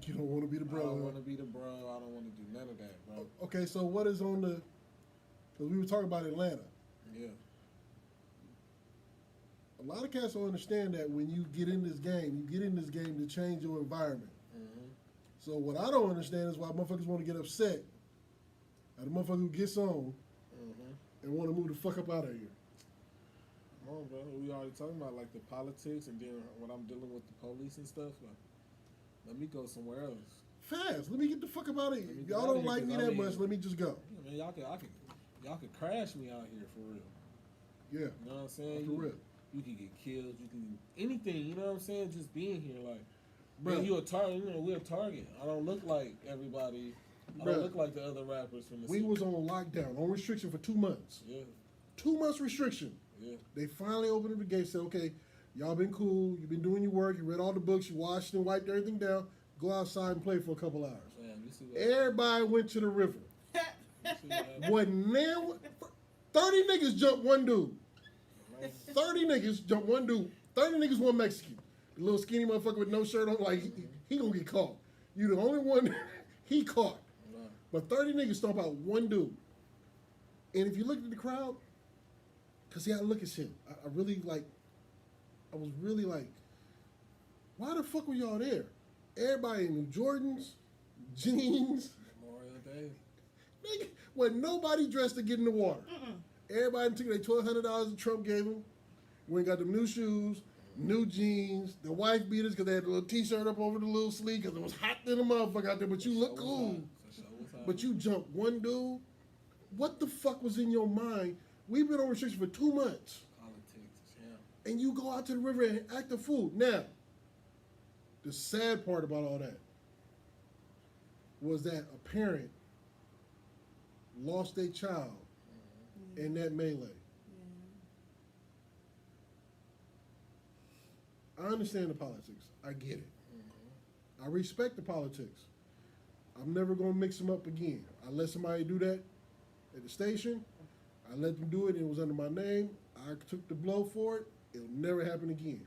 You don't want to be the I bro. don't want to be the bro. I don't want to do none of that, bro. Okay, so what is on the? Because we were talking about Atlanta. Yeah. A lot of cats don't understand that when you get in this game, to change your environment. Mm-hmm. So what I don't understand is why motherfuckers want to get upset at a motherfucker who gets on Mm-hmm. and want to move the fuck up out of here. Come on, bro. We already talking about like the politics, and then when I'm dealing with the police and stuff, like, let me go somewhere else. Fast, let me get the fuck up out of here. Let me If get y'all outta don't here, like me 'cause I that mean- much, let me just go. Yeah, man, y'all could crash me out here for real. Yeah, You know what I'm saying? for real. You can get killed. You can anything. You know what I'm saying? Just being here, like, Bruh. man, you a target. You know, we're a target. I don't look like everybody. I Bruh. don't look like the other rappers from the We city. was on lockdown, on restriction for 2 months. Yeah, 2 months restriction. yeah. They finally opened up the gate, said, okay, y'all been cool, you've been doing your work, you read all the books, you washed and wiped everything down, go outside and play for a couple hours. Man, you see what? Everybody went to the river. You see what happened? When now 30 niggas jumped one dude. Man, 30 niggas jumped one dude. 30 niggas one Mexican. The little skinny motherfucker with no shirt on, like he gonna get caught. You the only one he caught. man. But 30 niggas stomp out one dude. And if you look at the crowd, cause see, I look at shit. I was really like, why the fuck were y'all there? Everybody in New Jordans, jeans, Memorial Day. nigga, wasn't nobody dressed to get in the water. Everybody took their $1,200 that Trump gave them. Went and got them new shoes, new jeans, the wife beaters because they had the little t-shirt up over the little sleeve because it was hot than a motherfucker out there, but you look cool. But you jumped one dude. What the fuck was in your mind? We've been on restriction for 2 months. Politics, yeah. And you go out to the river and act a fool. Now, the sad part about all that was that a parent lost their child in that melee. I understand the politics. I get it. I respect the politics. I'm never going to mix them up again. I let somebody do that at the station. I let them do it. It was under my name. I took the blow for it. It'll never happen again.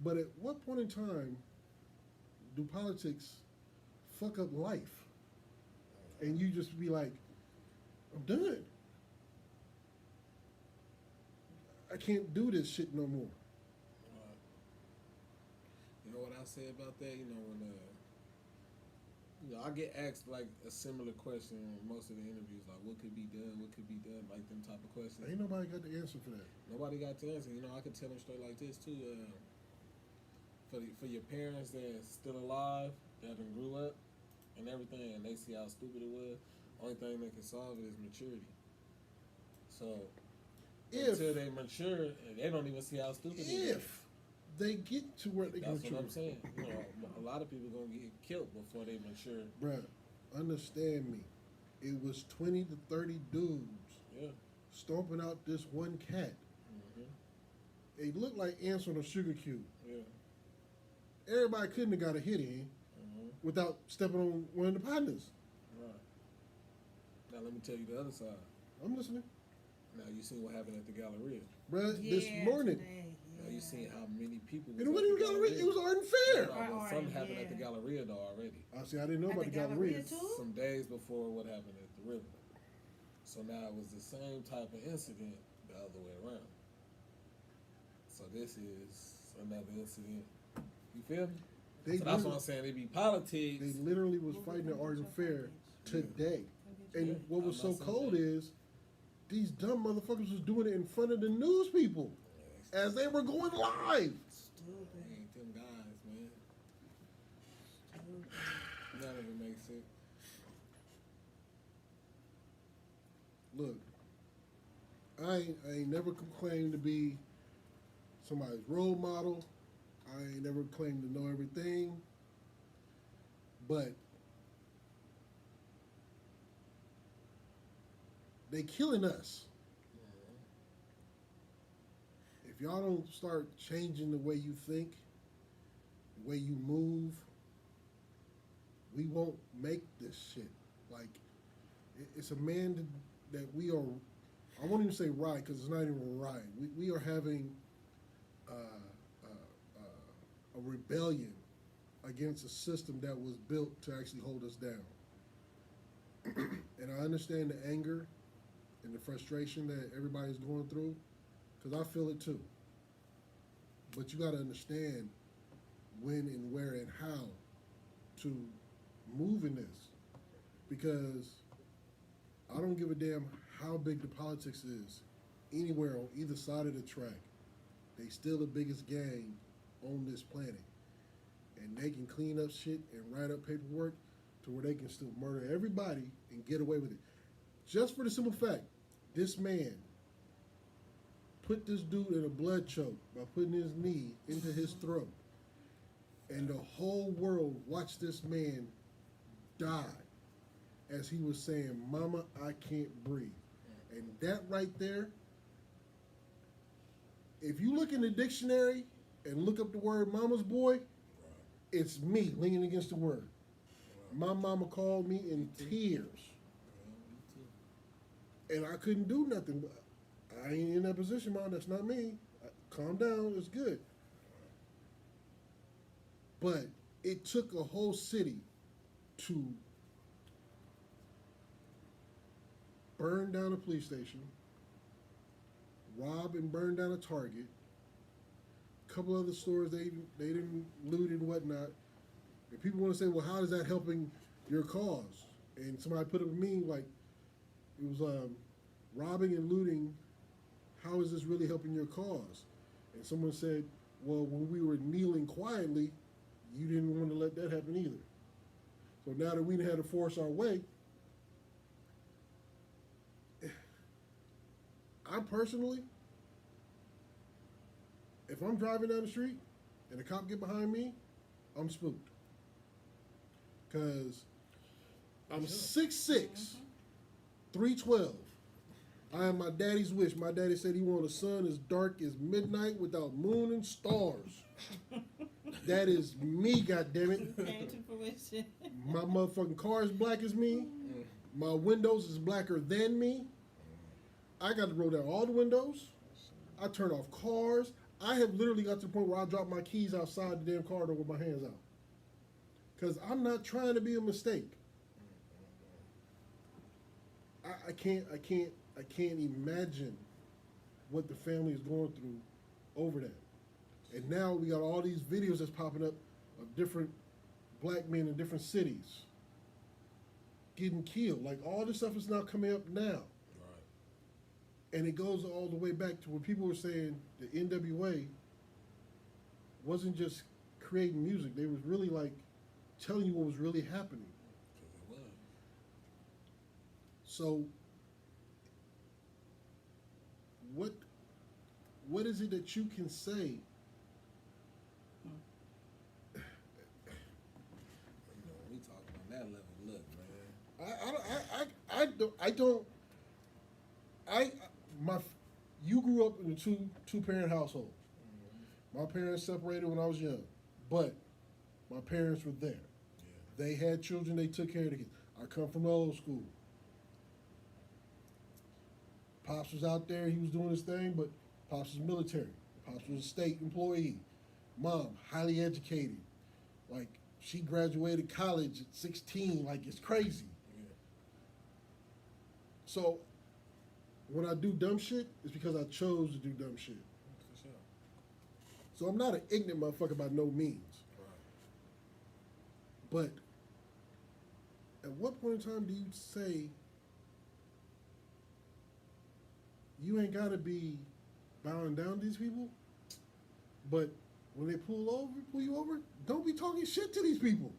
But at what point in time do politics fuck up life? And you just be like, I'm done. I can't do this shit no more. You know what I say about that? You know, when I get asked like a similar question in most of the interviews, like what could be done, like them type of questions. Ain't nobody got the answer for that. Nobody got to answer. You know, I could tell them straight like this too. For your parents that's still alive, that done grew up and everything, and they see how stupid it was, only thing that can solve it is maturity. So until they mature, they don't even see how stupid it is. If they get to where they can That's what mature. I'm saying. You know, a lot of people gonna get killed before they mature. Bruh, understand me. It was 20 to 30 dudes Yeah. stomping out this one cat. Mm-hmm. They looked like ants on a sugar cube. Yeah. Everybody couldn't have got a hit in Mm-hmm. without stepping on one of the partners. Right. Now let me tell you the other side. I'm listening. Now you seen what happened at the Galleria. Bruh, this morning. Today, Now you seen how many people. And it wasn't even Galleria, it was Art and Fair. No, something happened at the Galleria though already. I see, I didn't know At about the the Galleria. Galleria, too? Some days before what happened at the river. So now it was the same type of incident the other way around. So this is another incident. You feel me? They So that's what literally- I'm saying. It be politics. They literally was fighting at Art and Fair today. And Yeah, what was so I'm not saying cold that. is these dumb motherfuckers was doing it in front of the news people as they were going live. Stupid. Ain't them guys, man. Stupid. None of it makes sense. Look, I ain't never claimed to be somebody's role model. I ain't never claimed to know everything. But they killing us. If y'all don't start changing the way you think, the way you move, we won't make this shit. Like, it's a man that we are, I won't even say riot because it's not even a riot. We are having a rebellion against a system that was built to actually hold us down. And I understand the anger and the frustration that everybody's going through, because I feel it too. But you got to understand when and where and how to move in this, because I don't give a damn how big the politics is anywhere on either side of the track. They still the biggest gang on this planet, and they can clean up shit and write up paperwork to where they can still murder everybody and get away with it. Just for the simple fact, this man put this dude in a blood choke by putting his knee into his throat, and the whole world watched this man die as he was saying, "Mama, I can't breathe." And that right there, if you look in the dictionary and look up the word mama's boy, it's me leaning against the word. My mama called me in tears, and I couldn't do nothing. I ain't in that position, Mom. That's not me. Calm down. It's good. But it took a whole city to burn down a police station, rob and burn down a Target, a couple other stores they didn't loot and whatnot. And people want to say, well, how is that helping your cause? And somebody put up a meme like, it was robbing and looting, how is this really helping your cause? And someone said, well, when we were kneeling quietly, you didn't want to let that happen either. So now that we had to force our way, I personally, if I'm driving down the street and a cop get behind me, I'm spooked. Cause I'm 6'6", 312. I am my daddy's wish. My daddy said he wanted a sun as dark as midnight without moon and stars. That is me, goddammit. Came to fruition. My motherfucking car is black as me. My windows is blacker than me. I got to roll down all the windows. I turn off cars. I have literally got to the point where I drop my keys outside the damn car door with my hands out. Because I'm not trying to be a mistake. I can't imagine what the family is going through over that. And now we got all these videos that's popping up of different black men in different cities getting killed. Like, all this stuff is now coming up now. Right. And it goes all the way back to when people were saying the NWA wasn't just creating music. They was really like telling you what was really happening. Because it was. So what is it that you can say? You know, when we talking on that level, look, man. You grew up in a two-parent household. My parents separated when I was young, but my parents were there. Yeah. They had children, they took care of the kids. I come from the old school. Pops was out there, he was doing his thing, but Pops was military. Pops was a state employee. Mom, highly educated. Like, she graduated college at 16, like, it's crazy. Yeah. So, when I do dumb shit, it's because I chose to do dumb shit. For sure. So I'm not an ignorant motherfucker by no means. Right. But at what point in time do you say you ain't gotta be bowing down to these people? But when they pull you over, don't be talking shit to these people.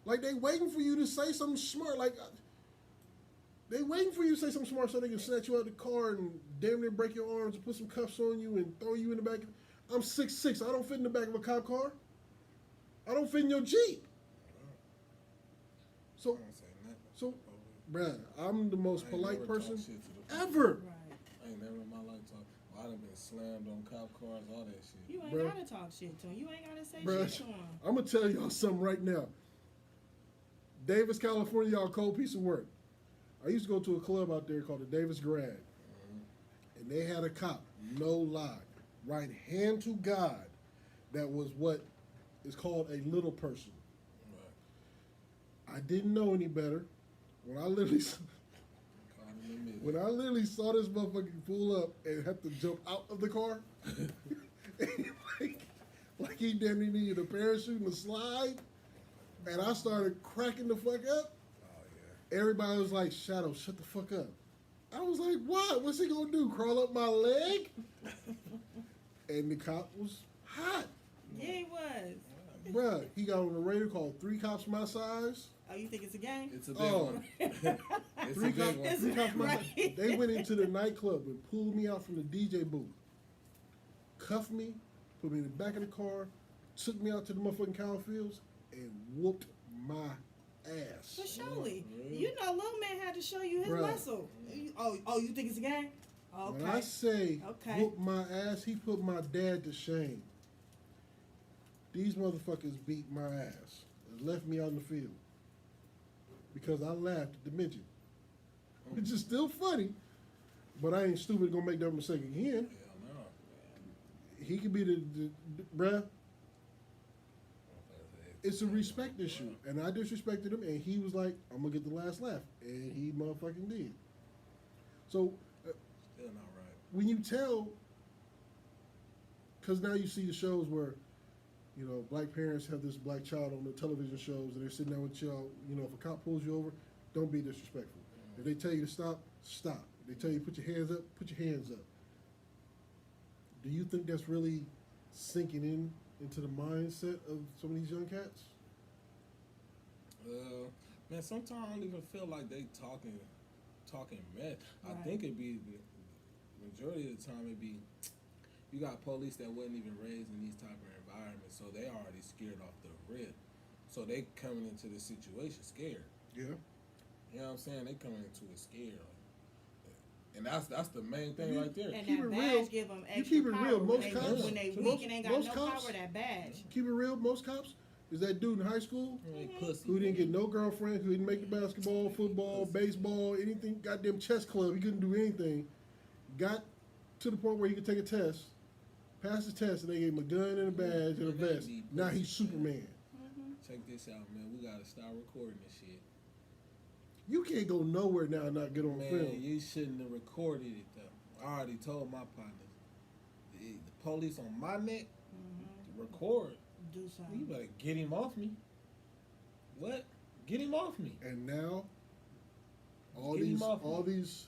Like they waiting for you to say something smart. Like they waiting for you to say something smart so they can snatch you out of the car and damn near break your arms and put some cuffs on you and throw you in the back. I'm 6'6". I don't fit in the back of a cop car. I don't fit in your Jeep. I So, don't say nothing. so, bruh, I'm the most I ain't polite never talked person shit to the people. ever. Right. I ain't never in my life talked. I done been slammed on cop cars, all that shit. You ain't Bruh. gotta talk shit to him. You ain't gotta say Bruh, shit to him. I'm gonna tell y'all something right now. Davis, California, y'all cold piece of work. I used to go to a club out there called the Davis Grad, and they had a cop, no lie, right hand to God, that was what is called a little person. Right. I didn't know any better. When I literally, Caught in the middle. when I literally saw this motherfucker pull up and have to jump out of the car, like he damn near needed a parachute and a slide, and I started cracking the fuck up. Oh yeah. Everybody was like, "Shadow, shut the fuck up." I was like, "What? What's he gonna do? Crawl up my leg?" And the cop was hot, Yeah, he was. bruh. He got on the radio called Three Cops My Size. Oh, you think it's a game? It's a big Oh. one. It's a Three big cops, one. three cops my Right. size. They went into the nightclub and pulled me out from the DJ booth, cuffed me, put me in the back of the car, took me out to the motherfucking cow fields, and whooped my ass. For surely. Yeah. You know, little man had to show you his Bruh. muscle. Oh, you think it's a game? Okay. When I say Okay. whoop my ass, he put my dad to shame. These motherfuckers beat my ass and left me out in the field because I laughed at the midget, which is still funny, but I ain't stupid gonna make that mistake again. Hell no. He could be the bruh. It's a respect issue, and I disrespected him, and he was like, "I'm gonna get the last laugh," and he motherfucking did. So Still not right. when you tell, because now you see the shows where, you know, black parents have this black child on the television shows, and they're sitting there with y'all. You know, if a cop pulls you over, don't be disrespectful. If they tell you to stop, stop. If they tell you to put your hands up, put your hands up. Do you think that's really sinking into the mindset of some of these young cats? Man, sometimes I don't even feel like they talking mess. I Right. think it'd be the majority of the time it'd be you got police that wasn't even raised in these type of environments, so they already scared off the rip. So they coming into the situation scared. Yeah. You know what I'm saying? They coming into it scared. And that's the main thing You- right there. And Keep that it badge real. give them You extra keep it power. real. Most when cops- when they most- weak and ain't got most no cops- power, that badge. Keep it real. Most cops is that dude in high school They pussy. who didn't get no girlfriend, who didn't make the basketball, football, baseball, anything, goddamn chess club. He couldn't do anything. Got to the point where he could take a test, passed the test, and they gave him a gun and a badge and a vest. Now he's Superman. Check this out, man. We gotta start recording this shit. You can't go nowhere now and not get on Man, film. you shouldn't have recorded it though. I already told my partners. The police on my neck to record. Do You something. better get him off me. What? Get him off me. And now, all Get him these, off all me. these,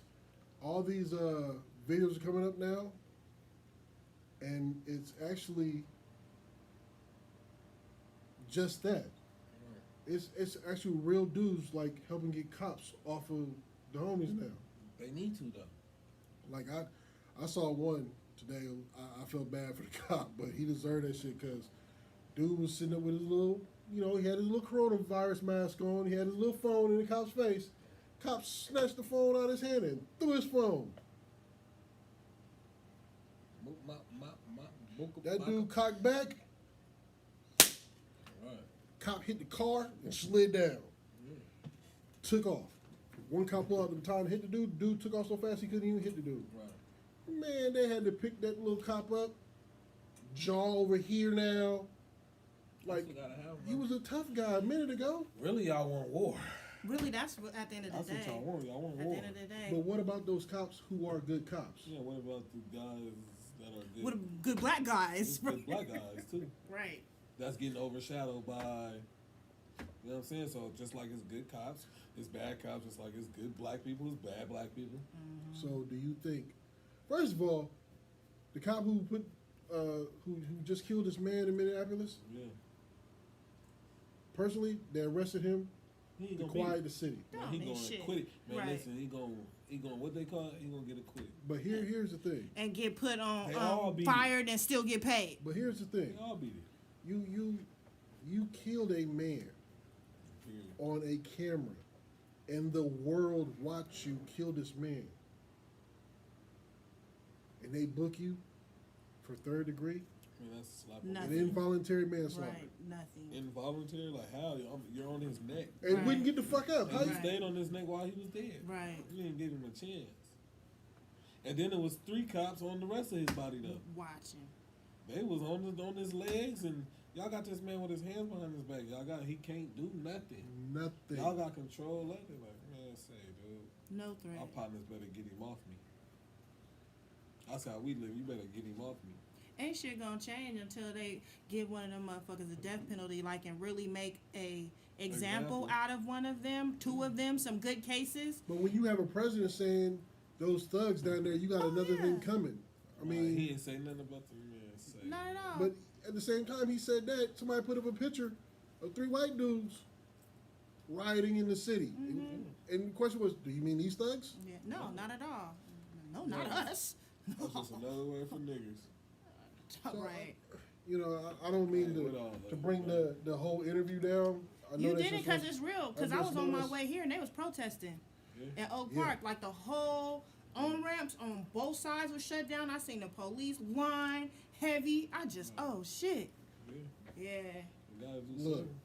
all these videos are coming up now, and it's actually just that. It's actually real dudes like helping get cops off of the homies now. They need to though. Like I saw one today. I felt bad for the cop, but he deserved that shit because dude was sitting up with his little, you know, he had his little coronavirus mask on. He had his little phone in the cop's face. Cop snatched the phone out of his hand and threw his phone. That dude cocked back. Right. Cop hit the car and slid down. Took off. One cop pulled out the baton and hit the dude. Dude took off so fast he couldn't even hit the dude. Right. Man, they had to pick that little cop up, jaw over here now. Like, That's what gotta happen, you bro. was a tough guy a minute ago. Really, y'all want war. Really, that's what at the end of That's the what day. y'all want. Y'all want At war. the end of the day, But what about those cops who are good cops? Yeah, what about the guys that are good? with good black guys, It's good black guys too. right? That's getting overshadowed by, you know what I'm saying? So just like it's good cops, it's bad cops. Just like it's good black people, it's bad black people. So do you think, first of all, the cop who put who just killed this man in Minneapolis, Yeah, personally, they arrested him he ain't to gonna quiet be. the city. Man, Don't he mean gonna shit. quit it. Man, Right. listen, he gonna what they call it? He gonna get acquitted. But here's the thing. And get put on They all be- fired and still get paid. But here's the thing. They all beat it. You killed a man Period. on a camera, and the world watched you kill this man, and they book you for third degree I mean, that's a slap. Nothing. and involuntary manslaughter, Right, nothing. Involuntary, like how you're on his neck. and Right. wouldn't get the fuck up. How And you, you stayed on his neck while he was dead. Right. You didn't give him a chance. And then it was 3 cops on the rest of his body though. Watching. They was on his legs, and y'all got this man with his hands behind his back. He can't do nothing. nothing. Y'all got control of it. Like, man, say, dude, No our threat. partners better get him off me. That's how we live. You better get him off me. Ain't shit gonna change until they give one of them motherfuckers a death penalty, like, and really make a example Example. out of one of them, 2 of them, some good cases. But when you have a president saying those thugs down there, you got another yeah. thing coming. I mean, he ain't say nothing about the man. Say, Not at all. but at the same time, he said that somebody put up a picture of 3 white dudes rioting in the city, and the question was, do you mean these thugs? Yeah, no, not at all. No, not No. us. That's just another word for niggas. Right. You know, I don't mean With all to that, bring man. the whole interview down. I know You that's did it just because what- it's real. Because I I just was on my noticed- way here and they was protesting Yeah. at Oak Yeah. Park. Like the whole on ramps on both sides were shut down. I seen the police line heavy. I just oh shit. Yeah. Yeah. You gotta do Look. something.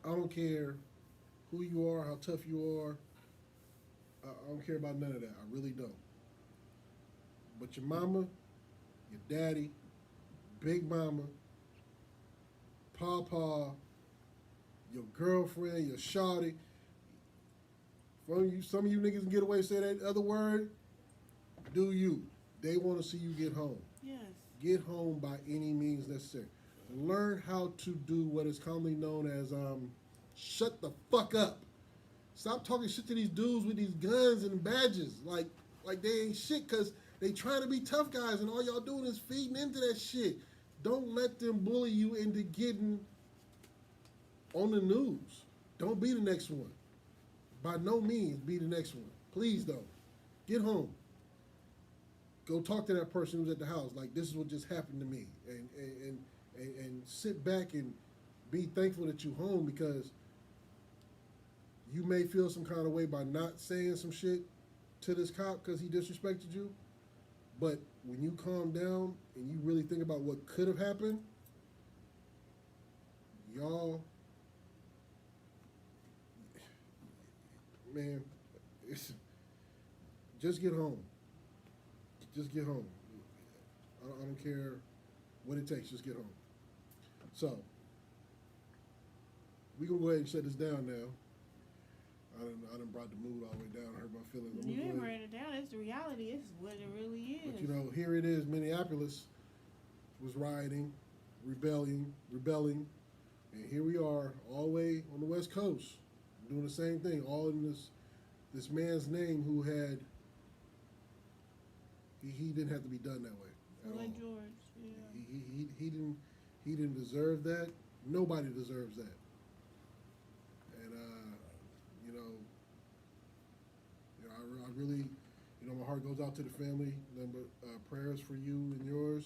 I don't care who you are, how tough you are. I don't care about none of that. I really don't. But your mama, your daddy, big mama, papa, your girlfriend, your shawty. Some of you niggas can get away and say that other word. Do you? They want to see you get home. Yes. Get home by any means necessary. Learn how to do what is commonly known as shut the fuck up. Stop talking shit to these dudes with these guns and badges like they ain't shit, because they trying to be tough guys and all y'all doing is feeding into that shit. Don't let them bully you into getting on the news. Don't be the next one. By no means be the next one. Please don't. Get home. Go talk to that person who's at the house. Like, this is what just happened to me, and sit back and be thankful that you home, because you may feel some kind of way by not saying some shit to this cop because he disrespected you. But when you calm down and you really think about what could have happened, y'all, man, just get home. Just get home. I don't care what it takes. Just get home. So, we gonna go ahead and shut this down now. I done brought the mood all the way down. I hurt my feelings. I'm You gonna ain't go ahead. write it down. It's the reality. It's what it really is. But you know, here it is. Minneapolis was rioting, rebelling, and here we are, all the way on the West Coast, doing the same thing. All in this man's name who had he didn't have to be done that way at all. Like George. Yeah. He didn't deserve that. Nobody deserves that. And I really, my heart goes out to the family. Prayers for you and yours.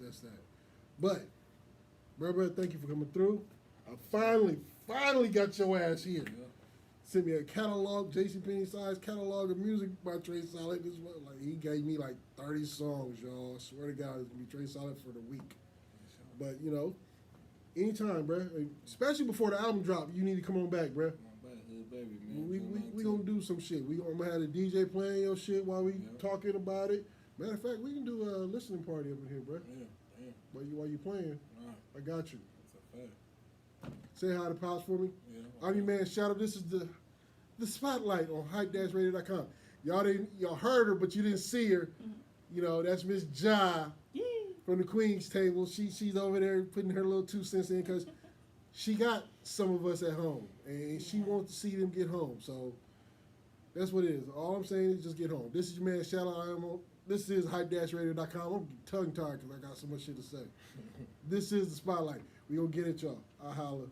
That's that. But, brother, thank you for coming through. I finally got your ass here. Yeah. Sent me a catalog, JCPenney size catalog of music by Trey Solid. This one, like, he gave me like 30 songs, y'all. I swear to God, it's gonna be Trey Solid for the week. But anytime, bruh. Especially before the album drop, you need to come on back, bruh. Come on back, hood baby, man. We gonna do some shit. I'm gonna have the DJ playing your shit while we talking about it. Matter of fact, we can do a listening party up in here, bro. Yeah, damn. While you playing, I got you. That's a fact. Say hi to Pops for me. Yeah. I'm your man Shadow. This is the spotlight on hype-radio.com. Y'all heard her, but you didn't see her. You know, that's Miss Ja from the Queen's Table. She's over there putting her little 2 cents in because she got some of us at home, and she wants to see them get home. So that's what it is. All I'm saying is just get home. This is your man Shadow. This is hype-radio.com. I'm tongue-tied because I got so much shit to say. This is the spotlight. We gonna get at y'all. I'll holla.